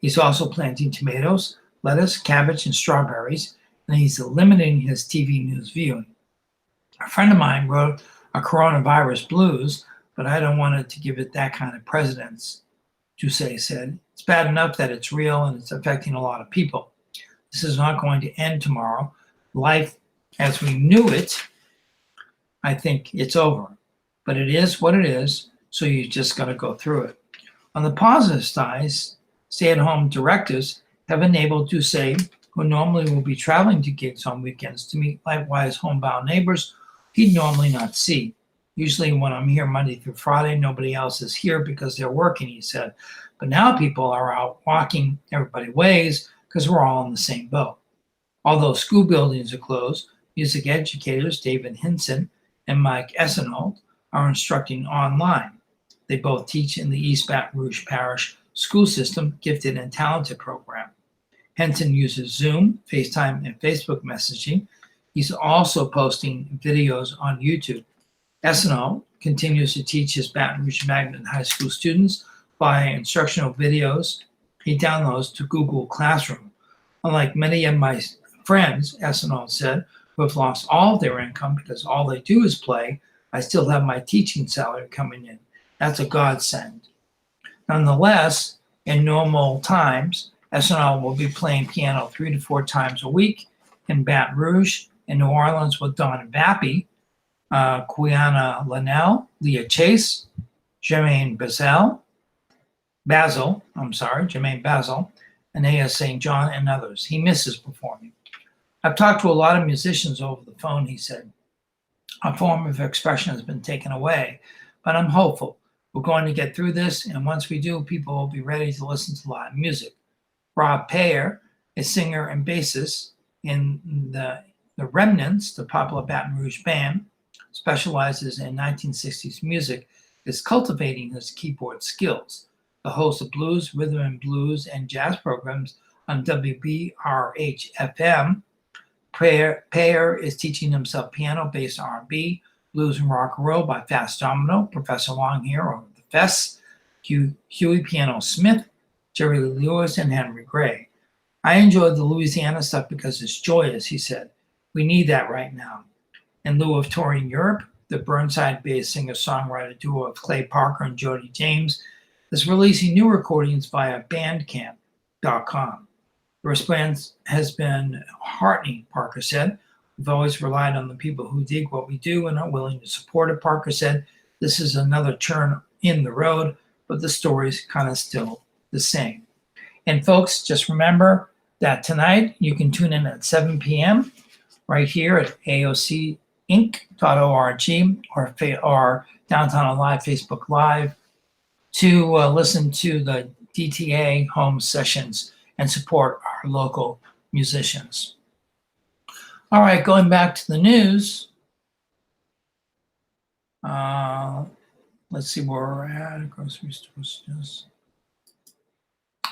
He's also planting tomatoes, lettuce, cabbage, and strawberries, and he's limiting his TV news viewing. A friend of mine wrote a coronavirus blues, but I don't want it to give it that kind of precedence, Doucet said. It's bad enough that it's real and it's affecting a lot of people. This is not going to end tomorrow. Life as we knew it, I think it's over. But it is what it is, so you just got to go through it. On the positive side, stay-at-home directives have enabled Doucet, who normally will be traveling to gigs on weekends, to meet likewise homebound neighbors he'd normally not see. Usually when I'm here Monday through Friday, nobody else is here because they're working, he said. But now people are out walking everybody ways because we're all in the same boat. Although school buildings are closed, music educators David Hinson and Mike Essenold are instructing online. They both teach in the East Baton Rouge Parish School System Gifted and Talented program. Henson uses Zoom, FaceTime, and Facebook messaging. He's also posting videos on YouTube. Essenold continues to teach his Baton Rouge Magnet High School students via instructional videos he downloads to Google Classroom. Unlike many of my friends, Essenold said, who have lost all of their income because all they do is play, I still have my teaching salary coming in. That's a godsend. Nonetheless, in normal times, Essenold will be playing piano 3 to 4 times a week in Baton Rouge, in New Orleans with Don Vappy, Quiana Linnell, Leah Chase, Jermaine Basil, Anea St. John, and others. He misses performing. I've talked to a lot of musicians over the phone, he said. A form of expression has been taken away, but I'm hopeful. We're going to get through this, and once we do, people will be ready to listen to live music. Rob Payer, a singer and bassist in the Remnants, the popular Baton Rouge band, specializes in 1960s music, is cultivating his keyboard skills. The host of blues, rhythm and blues, and jazz programs on WBRH-FM, Payer is teaching himself piano, bass, R&B, blues, and rock and roll by Fast Domino, Professor Long here, or the Fess, Huey Piano Smith, Jerry Lee Lewis, and Henry Gray. I enjoy the Louisiana stuff because it's joyous, he said. We need that right now. In lieu of touring Europe, the Burnside-based singer-songwriter duo of Clay Parker and Jody James is releasing new recordings via Bandcamp.com. The response has been heartening, Parker said. We've always relied on the people who dig what we do and are willing to support it, Parker said. This is another turn in the road, but the story's kind of still the same. And folks, just remember that tonight you can tune in at 7 p.m. right here at AOCinc.org or Downtown Live, Facebook Live, to listen to the DTA home sessions and support our local musicians. All right, going back to the news. Let's see where we're at. Grocery stores.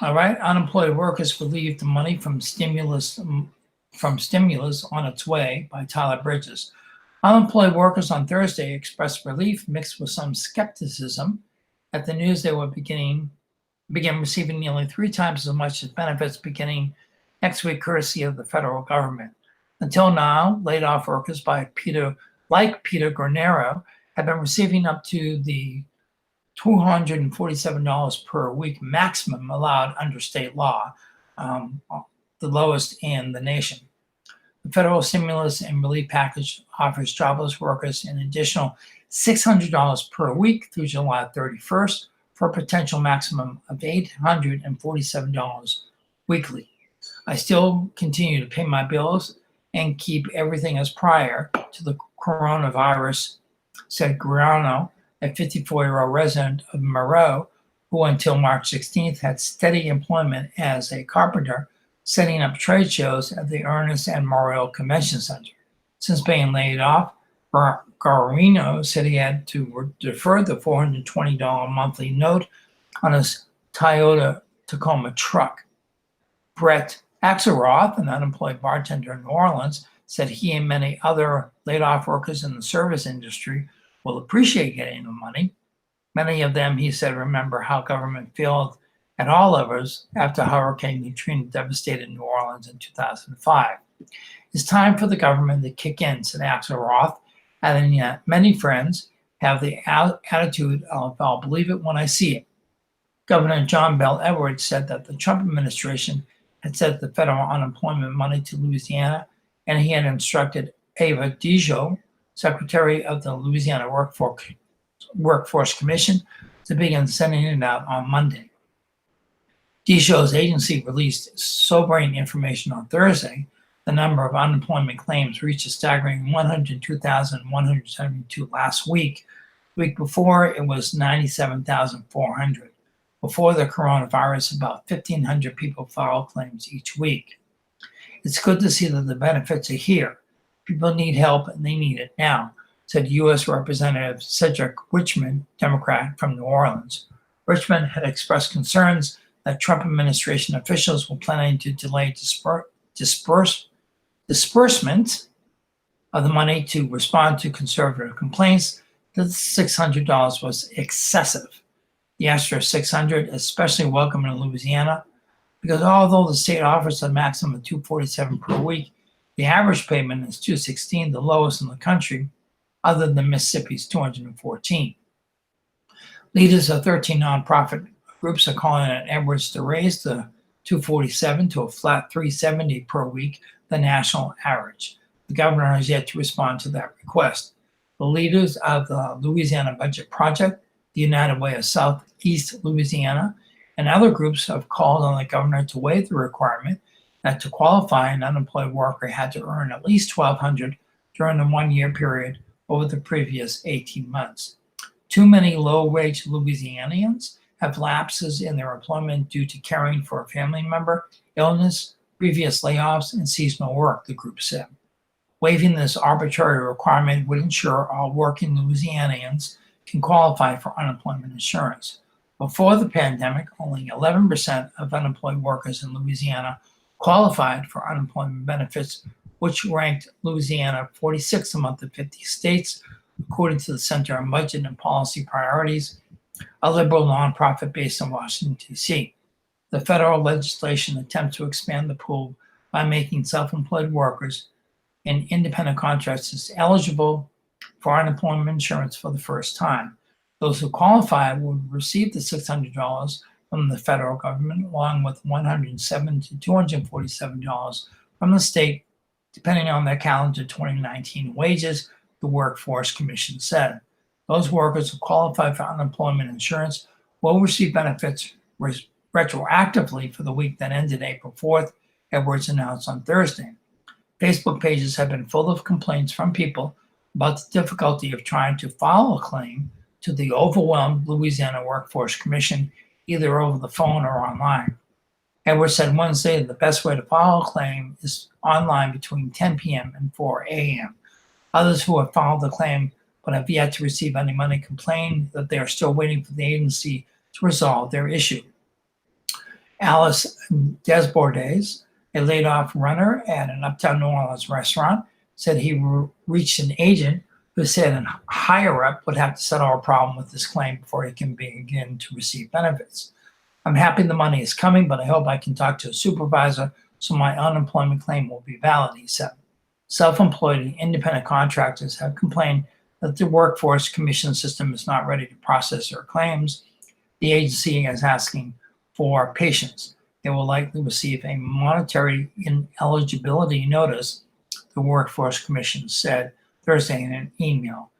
All right, unemployed workers relieved the money from stimulus on its way by Tyler Bridges. Unemployed workers on Thursday expressed relief mixed with some skepticism at the news they would begin receiving nearly 3 times as much as benefits beginning next week, courtesy of the federal government. Until now, laid-off workers like Peter Granero have been receiving up to the $247 per week maximum allowed under state law, the lowest in the nation. The federal stimulus and relief package offers jobless workers an additional $600 per week through July 31st for a potential maximum of $847 weekly. I still continue to pay my bills and keep everything as prior to the coronavirus, said Guarano, a 54-year-old resident of Moreau, who until March 16th had steady employment as a carpenter, setting up trade shows at the Ernest and Memorial Convention Center. Since being laid off, Garino said he had to defer the $420 monthly note on his Toyota Tacoma truck. Brett Axelroth, an unemployed bartender in New Orleans, said he and many other laid-off workers in the service industry will appreciate getting the money. Many of them, he said, remember how government failed at all levels after Hurricane Katrina devastated New Orleans in 2005. It's time for the government to kick in, said Axelroth, adding that many friends have the attitude of, I'll believe it when I see it. Governor John Bel Edwards said that the Trump administration had sent the federal unemployment money to Louisiana, and he had instructed Ava Dijo, Secretary of the Louisiana Workforce Commission, to begin sending it out on Monday. Dijo's agency released sobering information on Thursday. The number of unemployment claims reached a staggering 102,172 last week. The week before, it was 97,400. Before the coronavirus, about 1,500 people filed claims each week. It's good to see that the benefits are here. People need help and they need it now, said U.S. Representative Cedric Richmond, Democrat from New Orleans. Richmond had expressed concerns that Trump administration officials were planning to delay disbursement of the money to respond to conservative complaints that the $600 was excessive. The extra $600 is especially welcome in Louisiana because although the state offers a maximum of $247 per week, the average payment is $216, the lowest in the country, other than Mississippi's $214. Leaders of 13 nonprofit groups are calling on Edwards to raise the $247 to a flat $370 per week, the national average. The governor has yet to respond to that request. The leaders of the Louisiana Budget Project, the United Way of Southeast Louisiana, and other groups have called on the governor to waive the requirement that to qualify, an unemployed worker had to earn at least $1,200 during the one-year period over the previous 18 months. Too many low-wage Louisianians have lapses in their employment due to caring for a family member, illness, previous layoffs, and seasonal work, the group said. Waiving this arbitrary requirement would ensure all working Louisianians can qualify for unemployment insurance. Before the pandemic, only 11% of unemployed workers in Louisiana qualified for unemployment benefits, which ranked Louisiana 46th among the 50 states, according to the Center on Budget and Policy Priorities, a liberal nonprofit based in Washington, D.C. The federal legislation attempts to expand the pool by making self-employed workers and independent contractors eligible for unemployment insurance for the first time. Those who qualify would receive the $600 from the federal government, along with $107 to $247 from the state, depending on their calendar 2019 wages, the Workforce Commission said. Those workers who qualify for unemployment insurance will receive benefits retroactively for the week that ended April 4th, Edwards announced on Thursday. Facebook pages have been full of complaints from people about the difficulty of trying to file a claim to the overwhelmed Louisiana Workforce Commission, either over the phone or online. Edwards said Wednesday that the best way to file a claim is online between 10 p.m. and 4 a.m. Others who have filed the claim but have yet to receive any money complain that they are still waiting for the agency to resolve their issue. Alice Desbordes, a laid-off runner at an uptown New Orleans restaurant, said he reached an agent who said a higher-up would have to settle a problem with this claim before he can begin to receive benefits. I'm happy the money is coming, but I hope I can talk to a supervisor so my unemployment claim will be valid, he said. Self-employed and independent contractors have complained that the Workforce Commission system is not ready to process their claims. The agency is asking for patience. They will likely receive a monetary ineligibility notice, the Workforce Commission said Thursday in an email.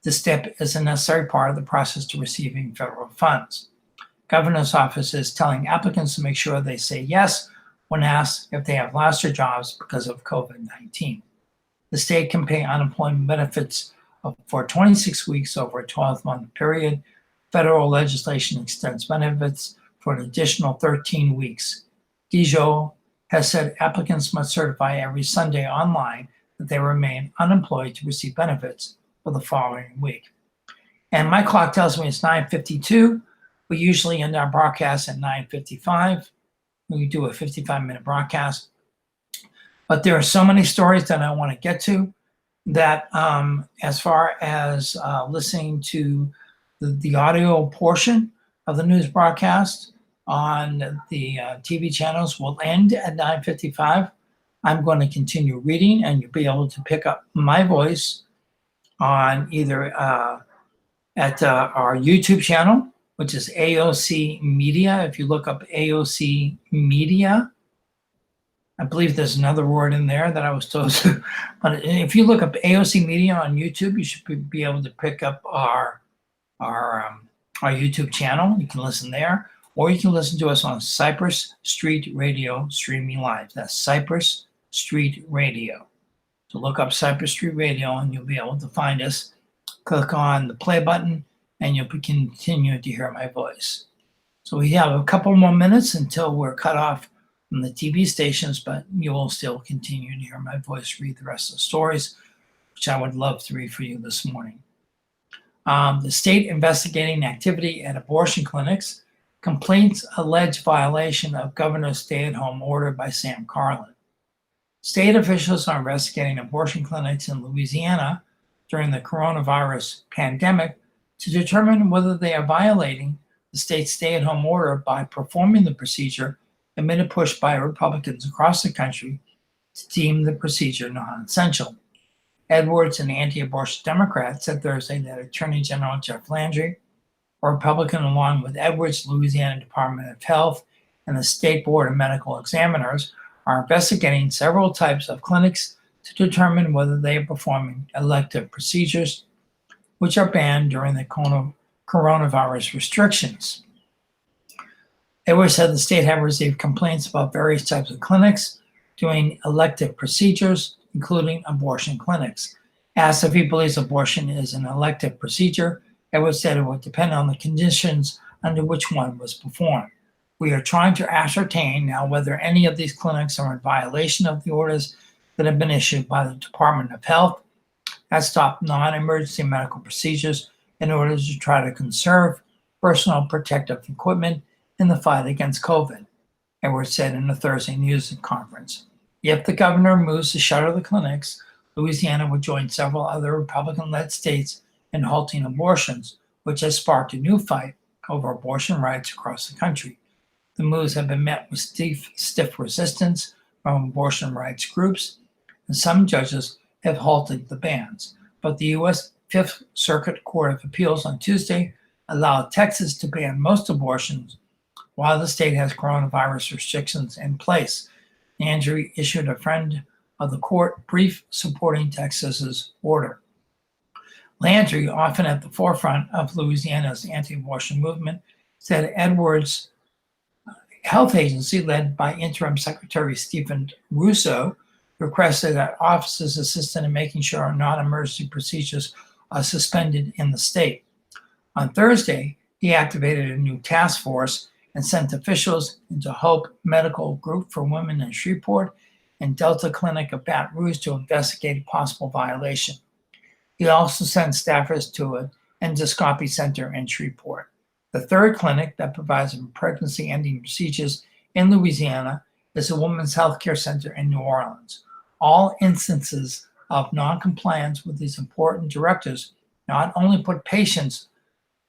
This step is a necessary part of the process to receiving federal funds. Governor's office is telling applicants to make sure they say yes when asked if they have lost their jobs because of COVID-19. The state can pay unemployment benefits for 26 weeks over a 12-month period. Federal legislation extends benefits for an additional 13 weeks. Dijon has said applicants must certify every Sunday online that they remain unemployed to receive benefits for the following week. And my clock tells me it's 9:52. We usually end our broadcast at 9:55. We do a 55-minute broadcast. But there are so many stories that I want to get to that as far as listening to the audio portion of the news broadcast on the TV channels will end at 9:55. I'm going to continue reading, and you'll be able to pick up my voice on either at our YouTube channel, which is AOC Media. If you look up AOC Media, I believe there's another word in there that I was told to. But if you look up AOC Media on YouTube, you should be able to pick up our YouTube channel. You can listen there, or you can listen to us on Cypress Street Radio streaming live. That's Cypress Street Radio. So look up Cypress Street Radio, and you'll be able to find us. Click on the play button, and you'll continue to hear my voice. So we have a couple more minutes until we're cut off from the TV stations, but you will still continue to hear my voice read the rest of the stories, which I would love to read for you this morning. The state investigating activity at abortion clinics, complaints alleged violation of governor's stay-at-home order by Sam Carlin. State officials are investigating abortion clinics in Louisiana during the coronavirus pandemic to determine whether they are violating the state's stay-at-home order by performing the procedure amid a push by Republicans across the country to deem the procedure non-essential. Edwards, an anti-abortion Democrat, said Thursday that Attorney General Jeff Landry, a Republican along with Edwards' Louisiana Department of Health and the State Board of Medical Examiners, are investigating several types of clinics to determine whether they are performing elective procedures, which are banned during the coronavirus restrictions. Edwards said the state had received complaints about various types of clinics doing elective procedures, including abortion clinics. Asked if he believes abortion is an elective procedure, Edwards said it would depend on the conditions under which one was performed. We are trying to ascertain now whether any of these clinics are in violation of the orders that have been issued by the Department of Health that stop non-emergency medical procedures in order to try to conserve personal protective equipment in the fight against COVID, Edwards said in a Thursday news conference. If the governor moves to shutter the clinics, Louisiana would join several other Republican-led states in halting abortions, which has sparked a new fight over abortion rights across the country. The moves have been met with stiff resistance from abortion rights groups, and some judges have halted the bans. But the U.S. Fifth Circuit Court of Appeals on Tuesday allowed Texas to ban most abortions while the state has coronavirus restrictions in place. Landry issued a friend of the court brief supporting Texas's order. Landry, often at the forefront of Louisiana's anti-abortion movement, said Edwards' health agency, led by interim Secretary Stephen Russo, requested that officers assist in making sure non-emergency procedures are suspended in the state. On Thursday, he activated a new task force and sent officials into Hope Medical Group for Women in Shreveport and Delta Clinic of Baton Rouge to investigate a possible violation. He also sent staffers to an endoscopy center in Shreveport. The third clinic that provides pregnancy-ending procedures in Louisiana is a women's health care center in New Orleans. All instances of noncompliance with these important directives not only put patients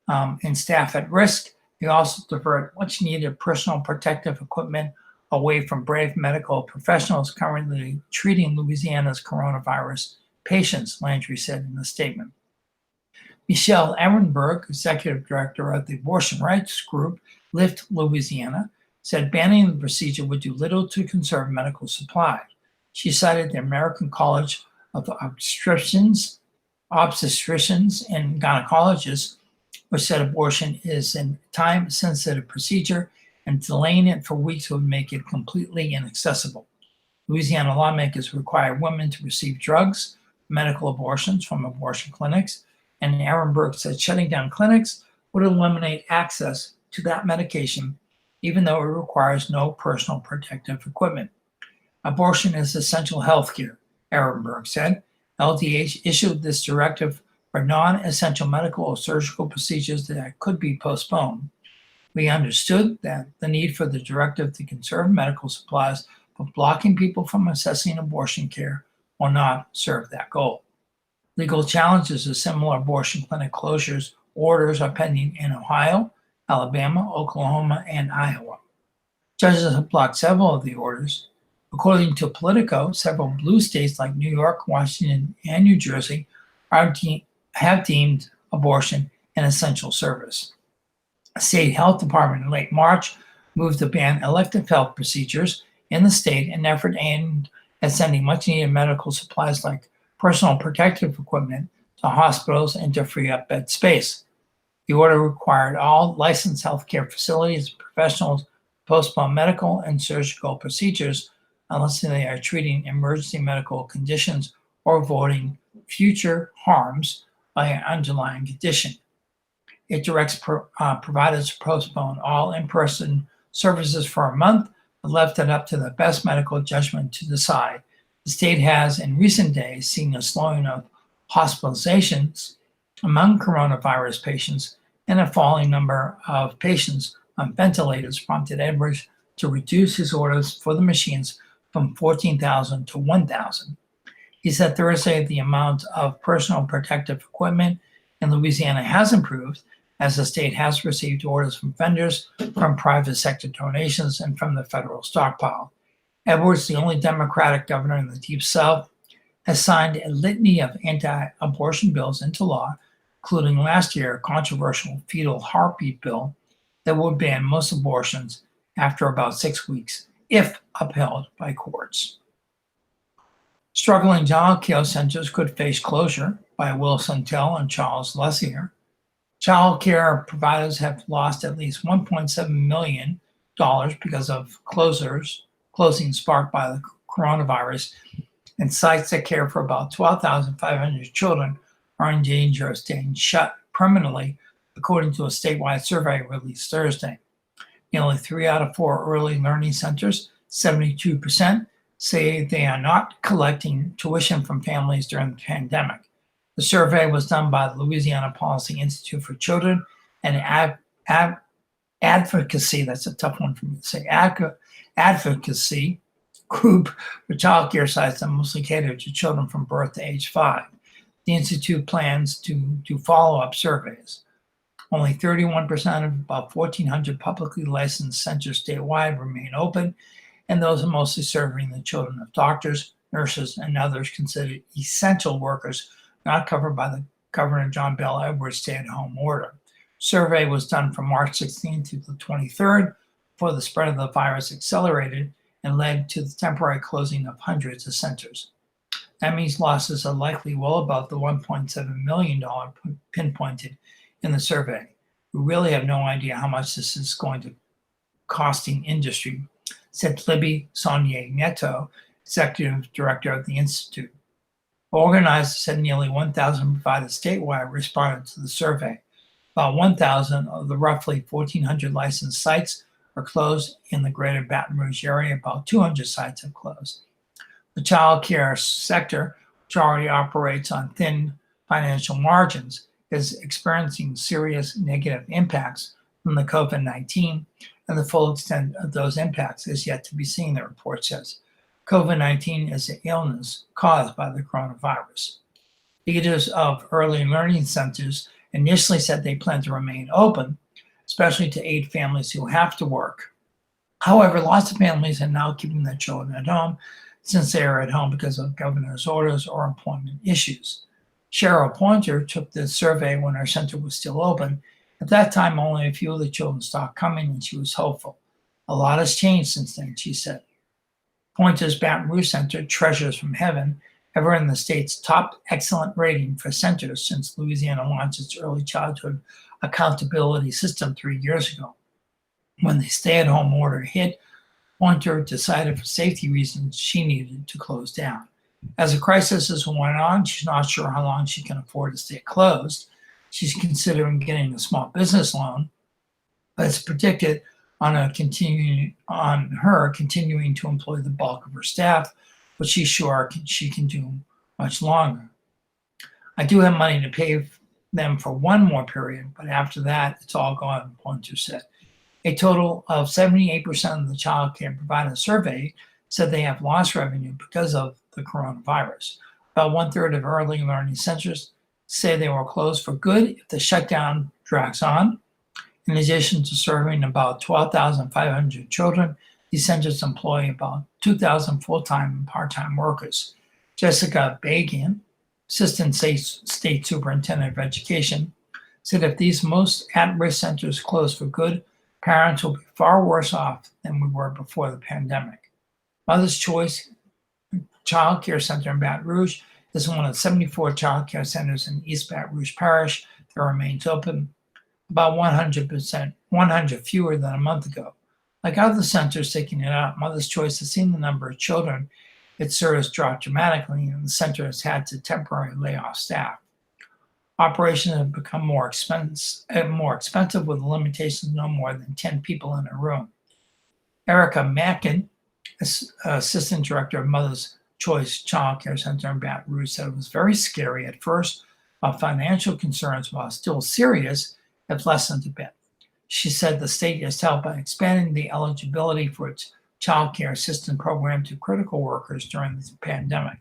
and staff at risk, they also divert much-needed personal protective equipment away from brave medical professionals currently treating Louisiana's coronavirus patients, Landry said in a statement. Michelle Ehrenberg, executive director of the abortion rights group Lift Louisiana, said banning the procedure would do little to conserve medical supply. She cited the American College of Obstetricians and Gynecologists, which said abortion is a time-sensitive procedure and delaying it for weeks would make it completely inaccessible. Louisiana lawmakers require women to receive drugs, medical abortions from abortion clinics, and Ehrenberg said shutting down clinics would eliminate access to that medication, even though it requires no personal protective equipment. Abortion is essential health care, Ehrenberg said. LDH issued this directive for non-essential medical or surgical procedures that could be postponed. We understood that the need for the directive to conserve medical supplies, but blocking people from accessing abortion care will not serve that goal. Legal challenges to similar abortion clinic closures orders are pending in Ohio, Alabama, Oklahoma, and Iowa. Judges have blocked several of the orders. According to Politico, several blue states like New York, Washington, and New Jersey have deemed abortion an essential service. A state health department in late March moved to ban elective health procedures in the state in an effort aimed at sending much-needed medical supplies like personal protective equipment to hospitals and to free up bed space. The order required all licensed healthcare facilities and professionals to postpone medical and surgical procedures unless they are treating emergency medical conditions or avoiding future harms by an underlying condition. It directs providers to postpone all in-person services for a month, but left it up to the best medical judgment to decide. The state has, in recent days, seen a slowing of hospitalizations among coronavirus patients and a falling number of patients on ventilators prompted Edwards to reduce his orders for the machines from 14,000 to 1,000. He said Thursday the amount of personal protective equipment in Louisiana has improved as the state has received orders from vendors, from private sector donations, and from the federal stockpile. Edwards, the only Democratic governor in the Deep South, has signed a litany of anti-abortion bills into law, including last year a controversial fetal heartbeat bill that would ban most abortions after about 6 weeks, if upheld by courts. Struggling child care centers could face closure by Will Santel and Charles Lessier. Child care providers have lost at least $1.7 million because of closing sparked by the coronavirus, and sites that care for about 12,500 children are in danger of staying shut permanently, according to a statewide survey released Thursday. Nearly 3 out of 4 early learning centers, 72%, say they are not collecting tuition from families during the pandemic. The survey was done by the Louisiana Policy Institute for Children and advocacy, that's a tough one for me to say, advocacy group for child care sites that mostly cater to children from birth to age 5. The Institute plans to do follow-up surveys. Only 31% of about 1,400 publicly licensed centers statewide remain open, and those are mostly serving the children of doctors, nurses, and others considered essential workers not covered by the Governor John Bel Edwards stay-at-home order. Survey was done from March 16th to the 23rd before the spread of the virus accelerated and led to the temporary closing of hundreds of centers. That means losses are likely well above the $1.7 million pinpointed in the survey. We really have no idea how much this is going to costing industry, said Libby Saunier Neto, executive director of the Institute. Organizers said nearly 1,000 providers statewide responded to the survey. About 1,000 of the roughly 1,400 licensed sites are closed in the greater Baton Rouge area. About 200 sites have closed. The child care sector, which already operates on thin financial margins, is experiencing serious negative impacts from the COVID-19, and the full extent of those impacts is yet to be seen, the report says. COVID-19 is an illness caused by the coronavirus. Leaders of early learning centers initially said they plan to remain open, especially to aid families who have to work. However, lots of families are now keeping their children at home since they are at home because of governor's orders or employment issues. Cheryl Pointer took the survey when her center was still open. At that time, only a few of the children stopped coming, and she was hopeful. A lot has changed since then, she said. Pointer's Baton Rouge Center, Treasures from Heaven, have earned the state's top excellent rating for centers since Louisiana launched its early childhood accountability system 3 years ago. When the stay-at-home order hit, Pointer decided for safety reasons she needed to close down. As the crisis is going on, she's not sure how long she can afford to stay closed. She's considering getting a small business loan, but it's predicted on her continuing to employ the bulk of her staff, but she's sure she can do much longer. I do have money to pay them for one more period, but after that, it's all gone, Pointer said. A total of 78% of the child care providers surveyed said they have lost revenue because of the coronavirus. About 1/3 of early learning centers say they will close for good if the shutdown drags on. In addition to serving about 12,500 children, these centers employ about 2,000 full-time and part-time workers. Jessica Bagian, Assistant State Superintendent of Education, said if these most at-risk centers close for good, parents will be far worse off than we were before the pandemic. Mother's Choice Child Care Center in Baton Rouge is one of 74 child care centers in East Baton Rouge Parish that remains open, about 100 fewer than a month ago. Like other centers taking it out, Mother's Choice has seen the number of children it serves drop dramatically, and the center has had to temporarily lay off staff. Operations have become more expensive with limitations no more than 10 people in a room. Erica Mackin, Assistant Director of Mother's Choice Child Care Center in Baton Rouge, said it was very scary at first, while financial concerns, while still serious, have lessened a bit. She said the state has helped by expanding the eligibility for its child care assistance program to critical workers during the pandemic.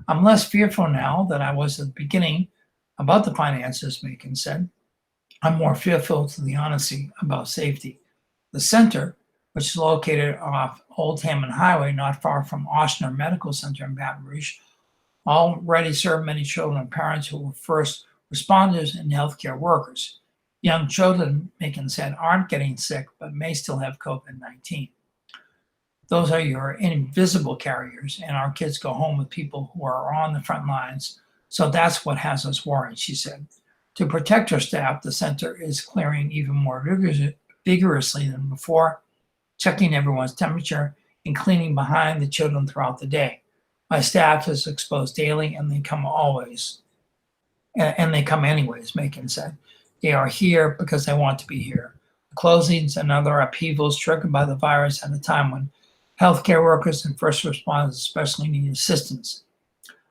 I'm less fearful now than I was at the beginning about the finances, Macon said. I'm more fearful to the honesty about safety. The center, which is located off Old Hammond Highway, not far from Ochsner Medical Center in Baton Rouge, already served many children and parents who were first responders and healthcare workers. Young children, Macon said, aren't getting sick, but may still have COVID-19. Those are your invisible carriers, and our kids go home with people who are on the front lines. So that's what has us worried, she said. To protect her staff, the center is clearing even more vigorously than before, checking everyone's temperature and cleaning behind the children throughout the day. My staff is exposed daily, and they come anyways, Macon said. They are here because they want to be here. The closings and other upheavals triggered by the virus at a time when healthcare workers and first responders especially need assistance.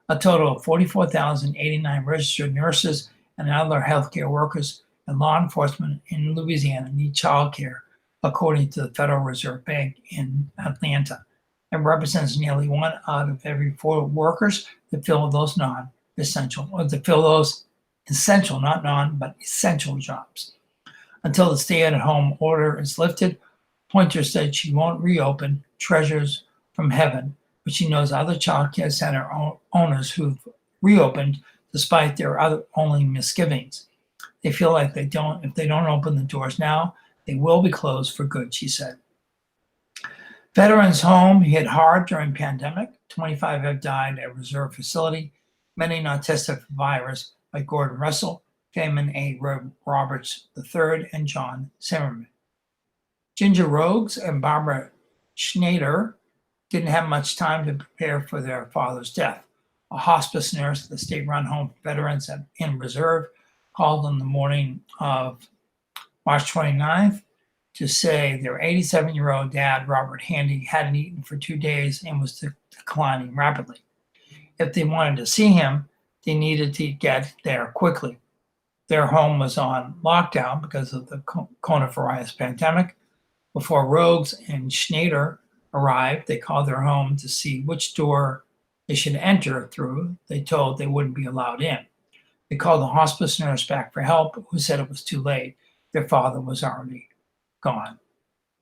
A total of 44,089 registered nurses and other healthcare workers and law enforcement in Louisiana need child care, according to the Federal Reserve Bank in Atlanta. It represents nearly 1 out of every 4 workers that fill those essential, not non, but essential jobs. Until the stay-at-home order is lifted, Pointer said she won't reopen Treasures from Heaven, but she knows other child care center owners who've reopened despite their only misgivings. They feel like if they don't open the doors now, they will be closed for good, she said. Veterans Home hit hard during pandemic. 25 have died at reserve facility, many not tested for virus, like Gordon Russell, Feynman A. Roberts III, and John Zimmerman. Ginger Rogues and Barbara Schneider didn't have much time to prepare for their father's death. A hospice nurse at the state-run home for veterans in reserve called on the morning of March 29th to say their 87-year-old dad, Robert Handy, hadn't eaten for 2 days and was declining rapidly. If they wanted to see him, they needed to get there quickly. Their home was on lockdown because of the coronavirus pandemic. Before Rogues and Schneider arrived, they called their home to see which door they should enter through. They told they wouldn't be allowed in. They called the hospice nurse back for help, who said it was too late. Their father was already gone.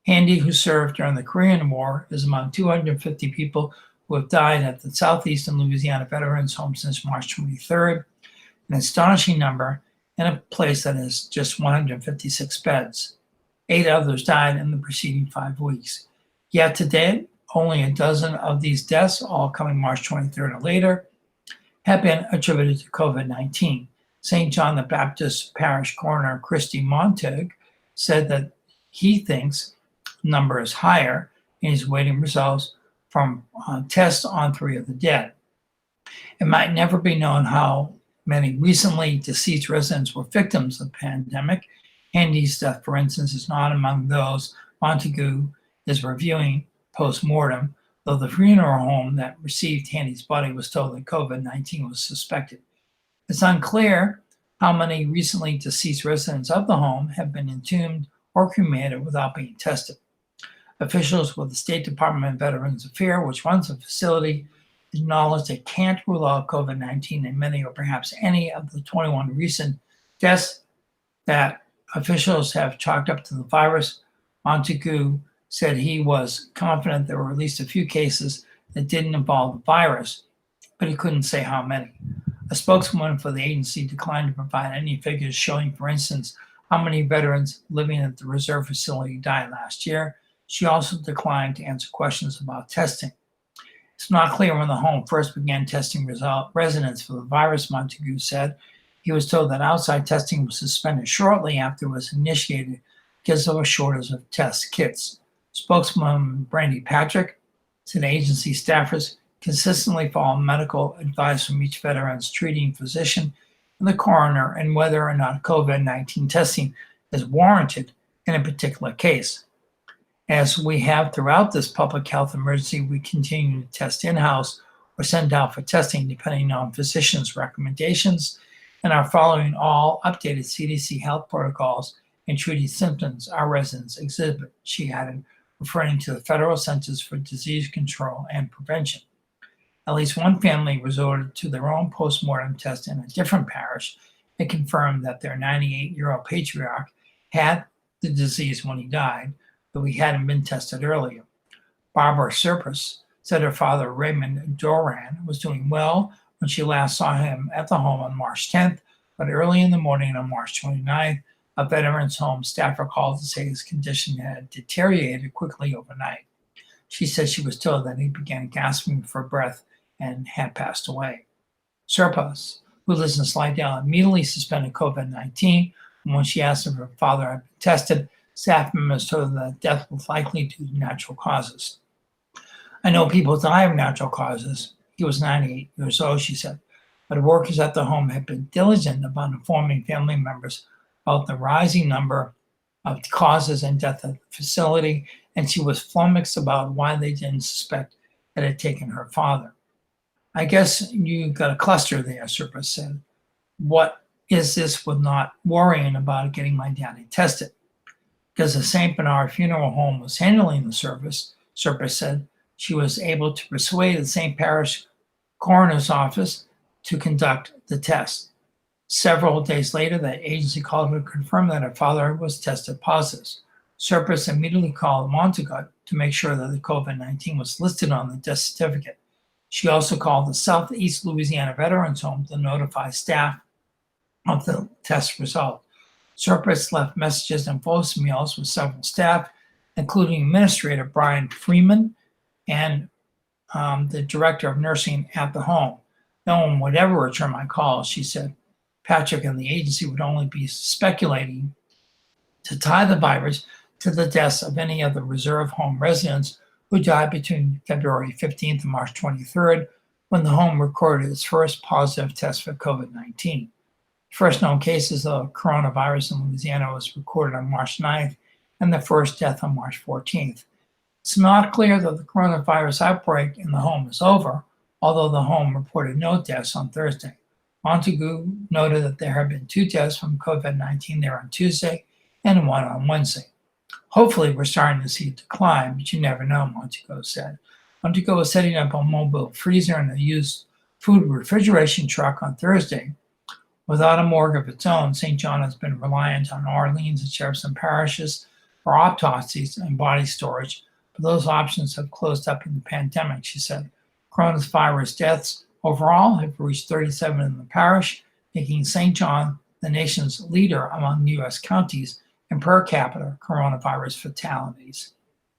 Handy, who served during the Korean War, is among 250 people who have died at the Southeastern Louisiana Veterans Home since March 23rd, an astonishing number in a place that has just 156 beds. 8 others died in the preceding 5 weeks. Yet to date, only a dozen of these deaths, all coming March 23rd or later, have been attributed to COVID-19. St. John the Baptist Parish Coroner Christy Montague said that he thinks the number is higher and he's waiting results from tests on 3 of the dead. It might never be known how Many recently deceased residents were victims of the pandemic. Handy's death, for instance, is not among those Montague is reviewing post-mortem, though the funeral home that received Handy's body was told that COVID-19 was suspected. It's unclear how many recently deceased residents of the home have been entombed or cremated without being tested. Officials with the State Department of Veterans Affairs, which runs the facility, acknowledged they can't rule out COVID-19 in many or perhaps any of the 21 recent deaths that officials have chalked up to the virus. Montague said he was confident there were at least a few cases that didn't involve the virus, but he couldn't say how many. A spokeswoman for the agency declined to provide any figures showing, for instance, how many veterans living at the reserve facility died last year. She also declined to answer questions about testing. It's not clear when the home first began testing residents for the virus, Montague said. He was told that outside testing was suspended shortly after it was initiated because of a shortage of test kits. Spokeswoman Brandy Patrick said agency staffers consistently follow medical advice from each veteran's treating physician and the coroner and whether or not COVID-19 testing is warranted in a particular case. As we have throughout this public health emergency, we continue to test in-house or send out for testing depending on physicians' recommendations and are following all updated CDC health protocols and treating symptoms our residents exhibit, she added, referring to the Federal Centers for Disease Control and Prevention. At least one family resorted to their own postmortem test in a different parish and confirmed that their 98-year-old patriarch had the disease when he died, though he hadn't been tested earlier. Barbara Serpis said her father, Raymond Doran, was doing well when she last saw him at the home on March 10th, but early in the morning on March 29th, a veteran's home staffer called to say his condition had deteriorated quickly overnight. She said she was told that he began gasping for breath and had passed away. Serpis, who lives in Slidell, immediately suspended COVID-19, and when she asked if her father had been tested, staff members told her that death was likely due to natural causes. I know people die of natural causes. He was 98 years old, she said, but workers at the home had been diligent about informing family members about the rising number of causes and death at the facility, and she was flummoxed about why they didn't suspect it had taken her father. I guess you got a cluster there, Serpis said. What is this with not worrying about getting my daddy tested? Because the St. Bernard Funeral Home was handling the service, Serpis said, she was able to persuade the St. Parish Coroner's Office to conduct the test. Several days later, the agency called her to confirm that her father was tested positive. Serpis immediately called Montague to make sure that the COVID-19 was listed on the death certificate. She also called the Southeast Louisiana Veterans Home to notify staff of the test result. Serpis left messages and voicemails with several staff, including Administrator Brian Freeman and the Director of Nursing at the home. No one would ever return my calls, she said. Patrick and the agency would only be speculating to tie the virus to the deaths of any of the reserve home residents who died between February 15th and March 23rd, when the home recorded its first positive test for COVID-19. First known cases of coronavirus in Louisiana was recorded on March 9th and the first death on March 14th. It's not clear that the coronavirus outbreak in the home is over, although the home reported no deaths on Thursday. Montague noted that there have been 2 deaths from COVID-19 there on Tuesday and 1 on Wednesday. Hopefully, we're starting to see a decline, but you never know, Montague said. Montague was setting up a mobile freezer and a used food refrigeration truck on Thursday. Without a morgue of its own, St. John has been reliant on Orleans and Jefferson parishes for autopsies and body storage, but those options have closed up in the pandemic, she said. Coronavirus deaths overall have reached 37 in the parish, making St. John the nation's leader among U.S. counties in per capita coronavirus fatalities.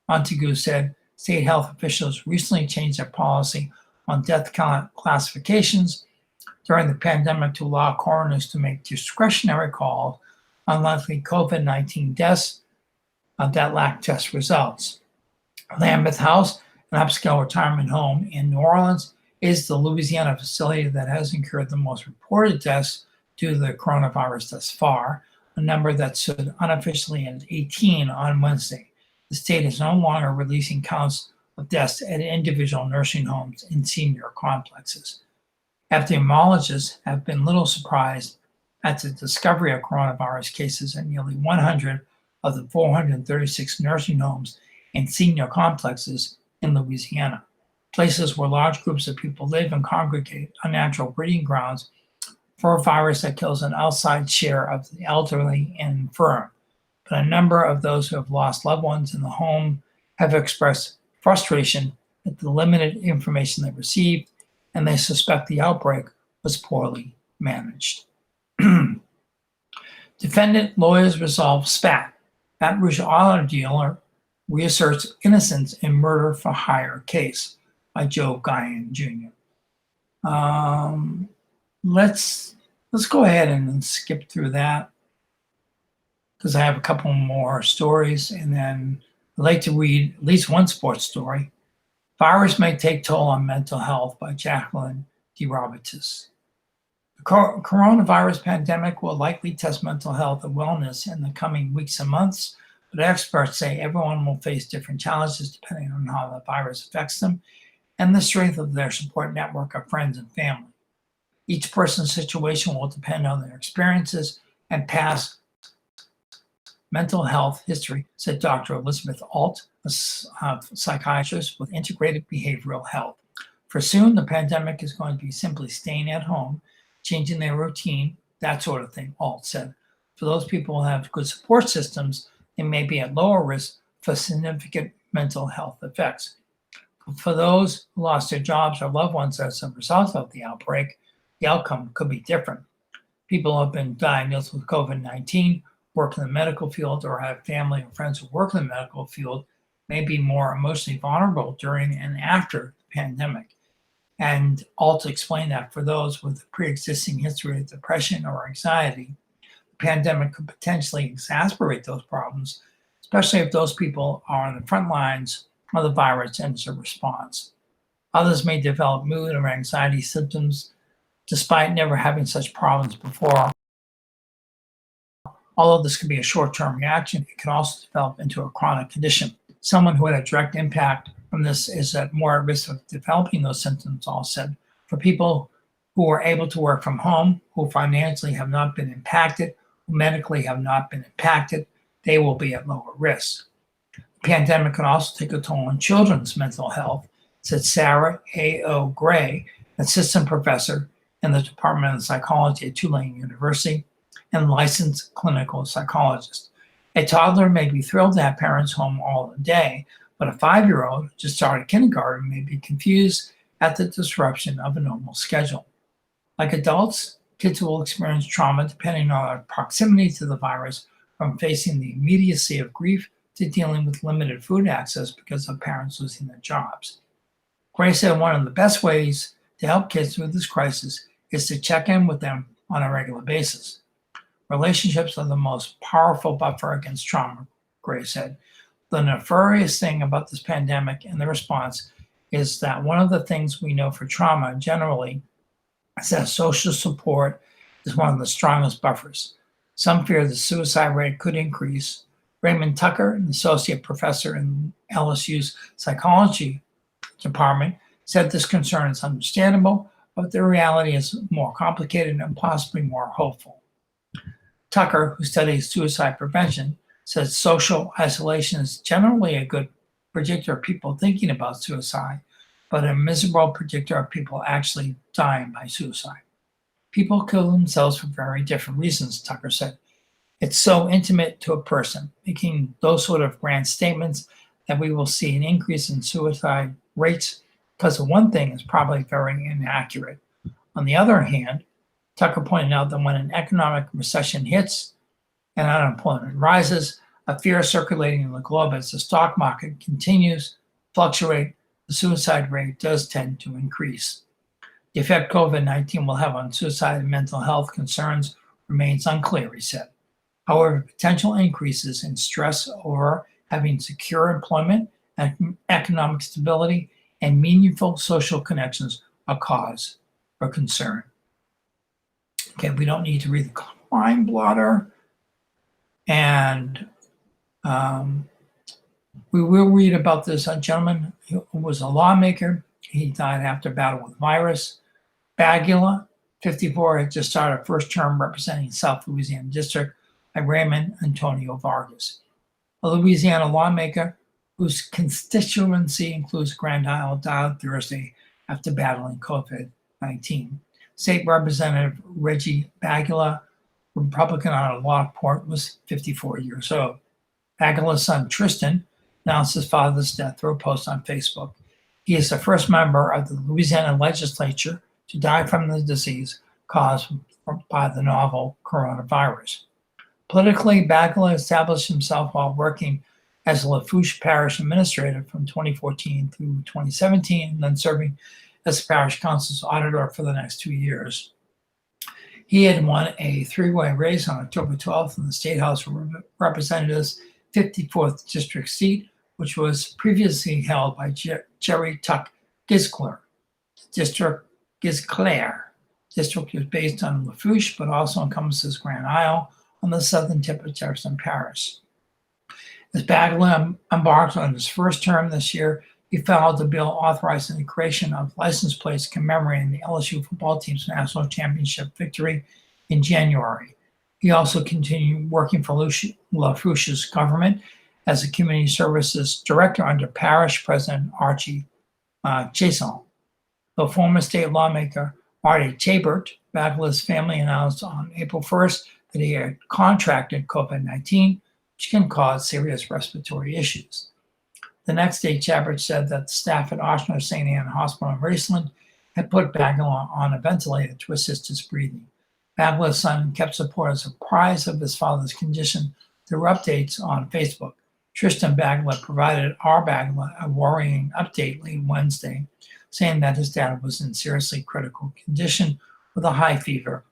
Montague said state health officials recently changed their policy on death classifications during the pandemic to allow coroners to make discretionary calls on likely COVID-19 deaths that lack test results. Lambeth House, an upscale retirement home in New Orleans, is the Louisiana facility that has incurred the most reported deaths due to the coronavirus thus far, a number that stood unofficially at 18 on Wednesday. The state is no longer releasing counts of deaths at individual nursing homes and senior complexes. Epidemiologists have been little surprised at the discovery of coronavirus cases at nearly 100 of the 436 nursing homes and senior complexes in Louisiana, places where large groups of people live and congregate, unnatural breeding grounds for a virus that kills an outsized share of the elderly and infirm. But a number of those who have lost loved ones in the home have expressed frustration at the limited information they received, and they suspect the outbreak was poorly managed. Defendant lawyers resolve spat. Baton Rouge auto dealer reasserts innocence in murder for hire case by Joe Guyon Jr. Let's go ahead and skip through that because I have a couple more stories, and then I'd like to read at least one sports story. Virus may take toll on mental health by Jacqueline DeRobertis. The coronavirus pandemic will likely test mental health and wellness in the coming weeks and months, but experts say everyone will face different challenges depending on how the virus affects them and the strength of their support network of friends and family. Each person's situation will depend on their experiences and past mental health history, said Dr. Elizabeth Alt, a psychiatrist with integrated behavioral health. For soon, the pandemic is going to be simply staying at home, changing their routine, that sort of thing, Alt said. For those people who have good support systems, they may be at lower risk for significant mental health effects. For those who lost their jobs or loved ones as a result of the outbreak, the outcome could be different. People who have been diagnosed with COVID-19, work in the medical field, or have family or friends who work in the medical field may be more emotionally vulnerable during and after the pandemic. And Alt explained that for those with a pre-existing history of depression or anxiety, the pandemic could potentially exacerbate those problems, especially if those people are on the front lines of the virus and as a response. Others may develop mood or anxiety symptoms despite never having such problems before. Although this can be a short-term reaction, it can also develop into a chronic condition. Someone who had a direct impact from this is at more at risk of developing those symptoms, All said. For people who are able to work from home, who financially have not been impacted, who medically have not been impacted, they will be at lower risk. The pandemic can also take a toll on children's mental health, said Sarah A.O. Gray, assistant professor in the Department of Psychology at Tulane University and licensed clinical psychologist. A toddler may be thrilled to have parents home all day, but a 5-year-old who just started kindergarten may be confused at the disruption of a normal schedule. Like adults, kids will experience trauma depending on their proximity to the virus, from facing the immediacy of grief to dealing with limited food access because of parents losing their jobs. Gray said one of the best ways to help kids through this crisis is to check in with them on a regular basis. Relationships are the most powerful buffer against trauma, Gray said. The nefarious thing about this pandemic and the response is that one of the things we know for trauma generally is that social support is one of the strongest buffers. Some fear the suicide rate could increase. Raymond Tucker, an associate professor in LSU's psychology department, said this concern is understandable, but the reality is more complicated and possibly more hopeful. Tucker, who studies suicide prevention, says social isolation is generally a good predictor of people thinking about suicide, but a miserable predictor of people actually dying by suicide. People kill themselves for very different reasons, Tucker said. It's so intimate to a person, making those sort of grand statements that we will see an increase in suicide rates because of one thing is probably very inaccurate. On the other hand, Tucker pointed out that when an economic recession hits and unemployment rises, a fear circulating in the globe as the stock market continues to fluctuate, the suicide rate does tend to increase. The effect COVID-19 will have on suicide and mental health concerns remains unclear, he said. However, potential increases in stress over having secure employment, economic stability, and meaningful social connections a cause for concern. Okay, we don't need to read the crime blotter. And we will read about this gentleman who was a lawmaker. He died after battle with virus. Bagula, 54, had just started first term representing South Louisiana District by Raymond Antonio Vargas, a Louisiana lawmaker whose constituency includes Grand Isle, died Thursday after battling COVID-19. State Representative Reggie Bagula, Republican out of Lockport, was 54 years old. Bagula's son Tristan announced his father's death through a post on Facebook. He is the first member of the Louisiana legislature to die from the disease caused by the novel coronavirus. Politically, Bagula established himself while working as a Lafourche Parish administrator from 2014 through 2017, and then serving as the parish council's auditor for the next 2 years. He had won a three-way race on October 12th in the State House of Representatives' 54th district seat, which was previously held by Jerry Tuck Gisclair. District is based on Lafourche, but also encompasses Grand Isle on the southern tip of Jefferson Parish. As Bagula embarked on his first term this year, he filed a bill authorizing the creation of license plates commemorating the LSU football team's national championship victory in January. He also continued working for Lafourche's government as a community services director under Parish President Archie Chason. The former state lawmaker Marty Tabert, Bagula's family announced on April 1st that he had contracted COVID-19, which can cause serious respiratory issues. The next day, Tabert said that staff at Ochsner St. Anne Hospital in Raceland had put Bagula on a ventilator to assist his breathing. Bagula's son kept supporters apprised of his father's condition through updates on Facebook. Tristan Bagula provided our Bagula a worrying update late Wednesday, saying that his dad was in seriously critical condition with a high fever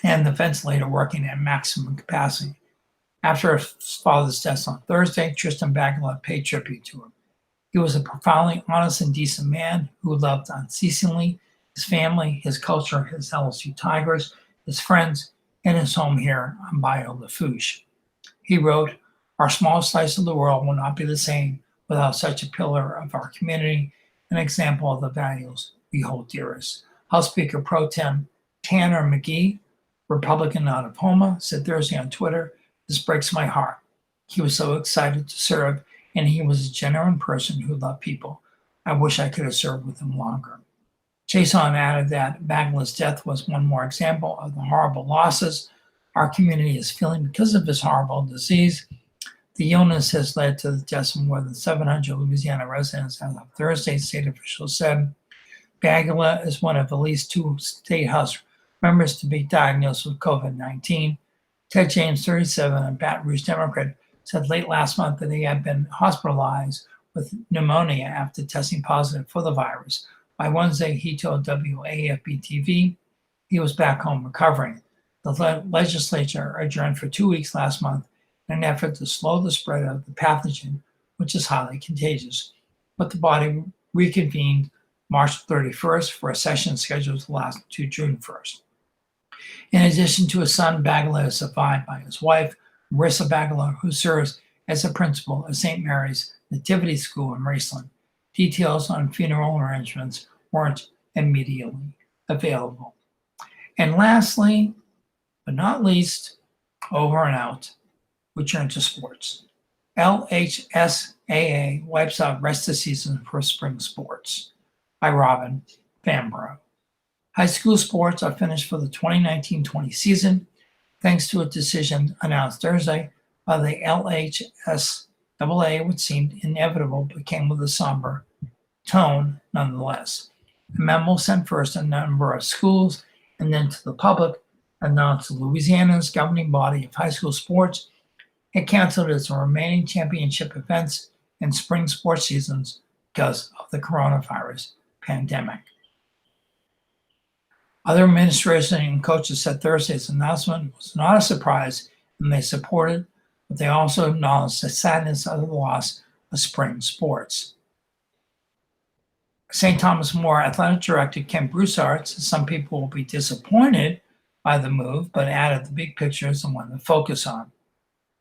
and the ventilator working at maximum capacity. After his father's death on Thursday, Tristan Bagula paid tribute to him. He was a profoundly honest and decent man who loved unceasingly his family, his culture, his LSU Tigers, his friends, and his home here on Bayou Lafourche. He wrote, "Our small slice of the world will not be the same without such a pillar of our community, an example of the values we hold dearest." House Speaker Pro Tem Tanner McGee, Republican out of Houma, said Thursday on Twitter, "This breaks my heart. He was so excited to serve, and he was a genuine person who loved people. I wish I could have served with him longer." Chason added that Bagula's death was one more example of the horrible losses our community is feeling because of this horrible disease. The illness has led to the deaths of more than 700 Louisiana residents as of Thursday, state officials said. Bagula is one of at least 2 State House members to be diagnosed with COVID-19. Ted James, 37, a Baton Rouge Democrat, said late last month that he had been hospitalized with pneumonia after testing positive for the virus. By Wednesday, he told WAFB-TV he was back home recovering. The legislature adjourned for 2 weeks last month in an effort to slow the spread of the pathogen, which is highly contagious. But the body reconvened March 31st for a session scheduled to last to June 1st. In addition to his son, Bagula is survived by his wife, Marissa Bagula, who serves as a principal at St. Mary's Nativity School in Raceland. Details on funeral arrangements weren't immediately available. And lastly, but not least, over and out, we turn to sports. LHSAA wipes out rest of season for spring sports by Robin Vanborough. High school sports are finished for the 2019-20 season, thanks to a decision announced Thursday by the LHSAA, which seemed inevitable but came with a somber tone nonetheless. A memo sent first to a number of schools and then to the public announced Louisiana's governing body of high school sports had canceled its remaining championship events and spring sports seasons because of the coronavirus pandemic. Other administrators and coaches said Thursday's announcement was not a surprise, and they supported, but they also acknowledged the sadness of the loss of spring sports. St. Thomas More Athletic Director Ken Broussard says some people will be disappointed by the move, but added the big picture is the one to focus on.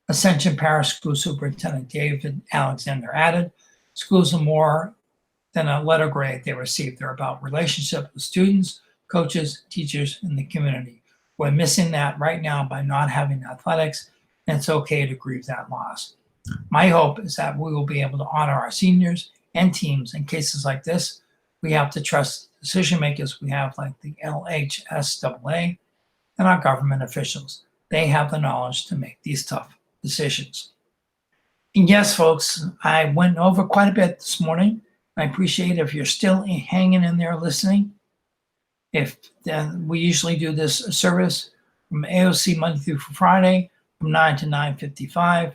Ascension Parish School Superintendent David Alexander added, schools are more than a letter grade they receive. They're about relationship with students, coaches, teachers, and the community. We're missing that right now by not having athletics, and it's okay to grieve that loss. My hope is that we will be able to honor our seniors and teams in cases like this. We have to trust decision makers we have, like the LHSAA and our government officials. They have the knowledge to make these tough decisions. And yes, folks, I went over quite a bit this morning. I appreciate if you're still hanging in there listening. If we usually do this service from AOC Monday through Friday from 9 to 9:55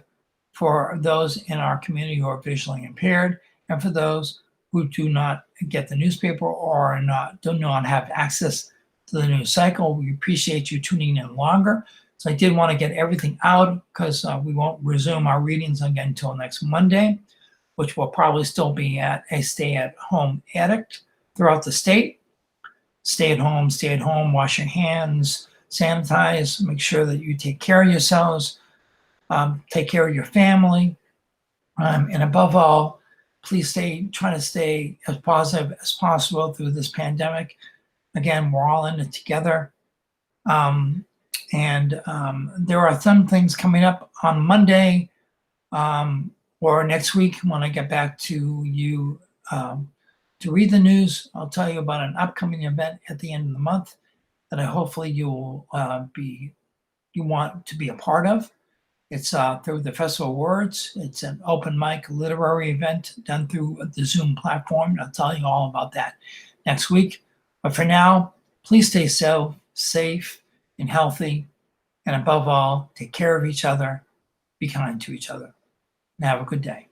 for those in our community who are visually impaired, and for those who do not get the newspaper or do not have access to the news cycle. We appreciate you tuning in longer. So I did want to get everything out because we won't resume our readings again until next Monday, which will probably still be at a stay-at-home edict throughout the state. Stay at home, wash your hands, sanitize, make sure that you take care of yourselves, take care of your family, and above all, please try to stay as positive as possible through this pandemic. Again, we're all in it together. And there are some things coming up on Monday or next week when I get back to you to read the news. I'll tell you about an upcoming event at the end of the month that I hopefully you want to be a part of. It's through the Festival of Words. It's an open mic literary event done through the Zoom platform. I'll tell you all about that next week. But for now, please stay safe and healthy. And above all, take care of each other, be kind to each other, and have a good day.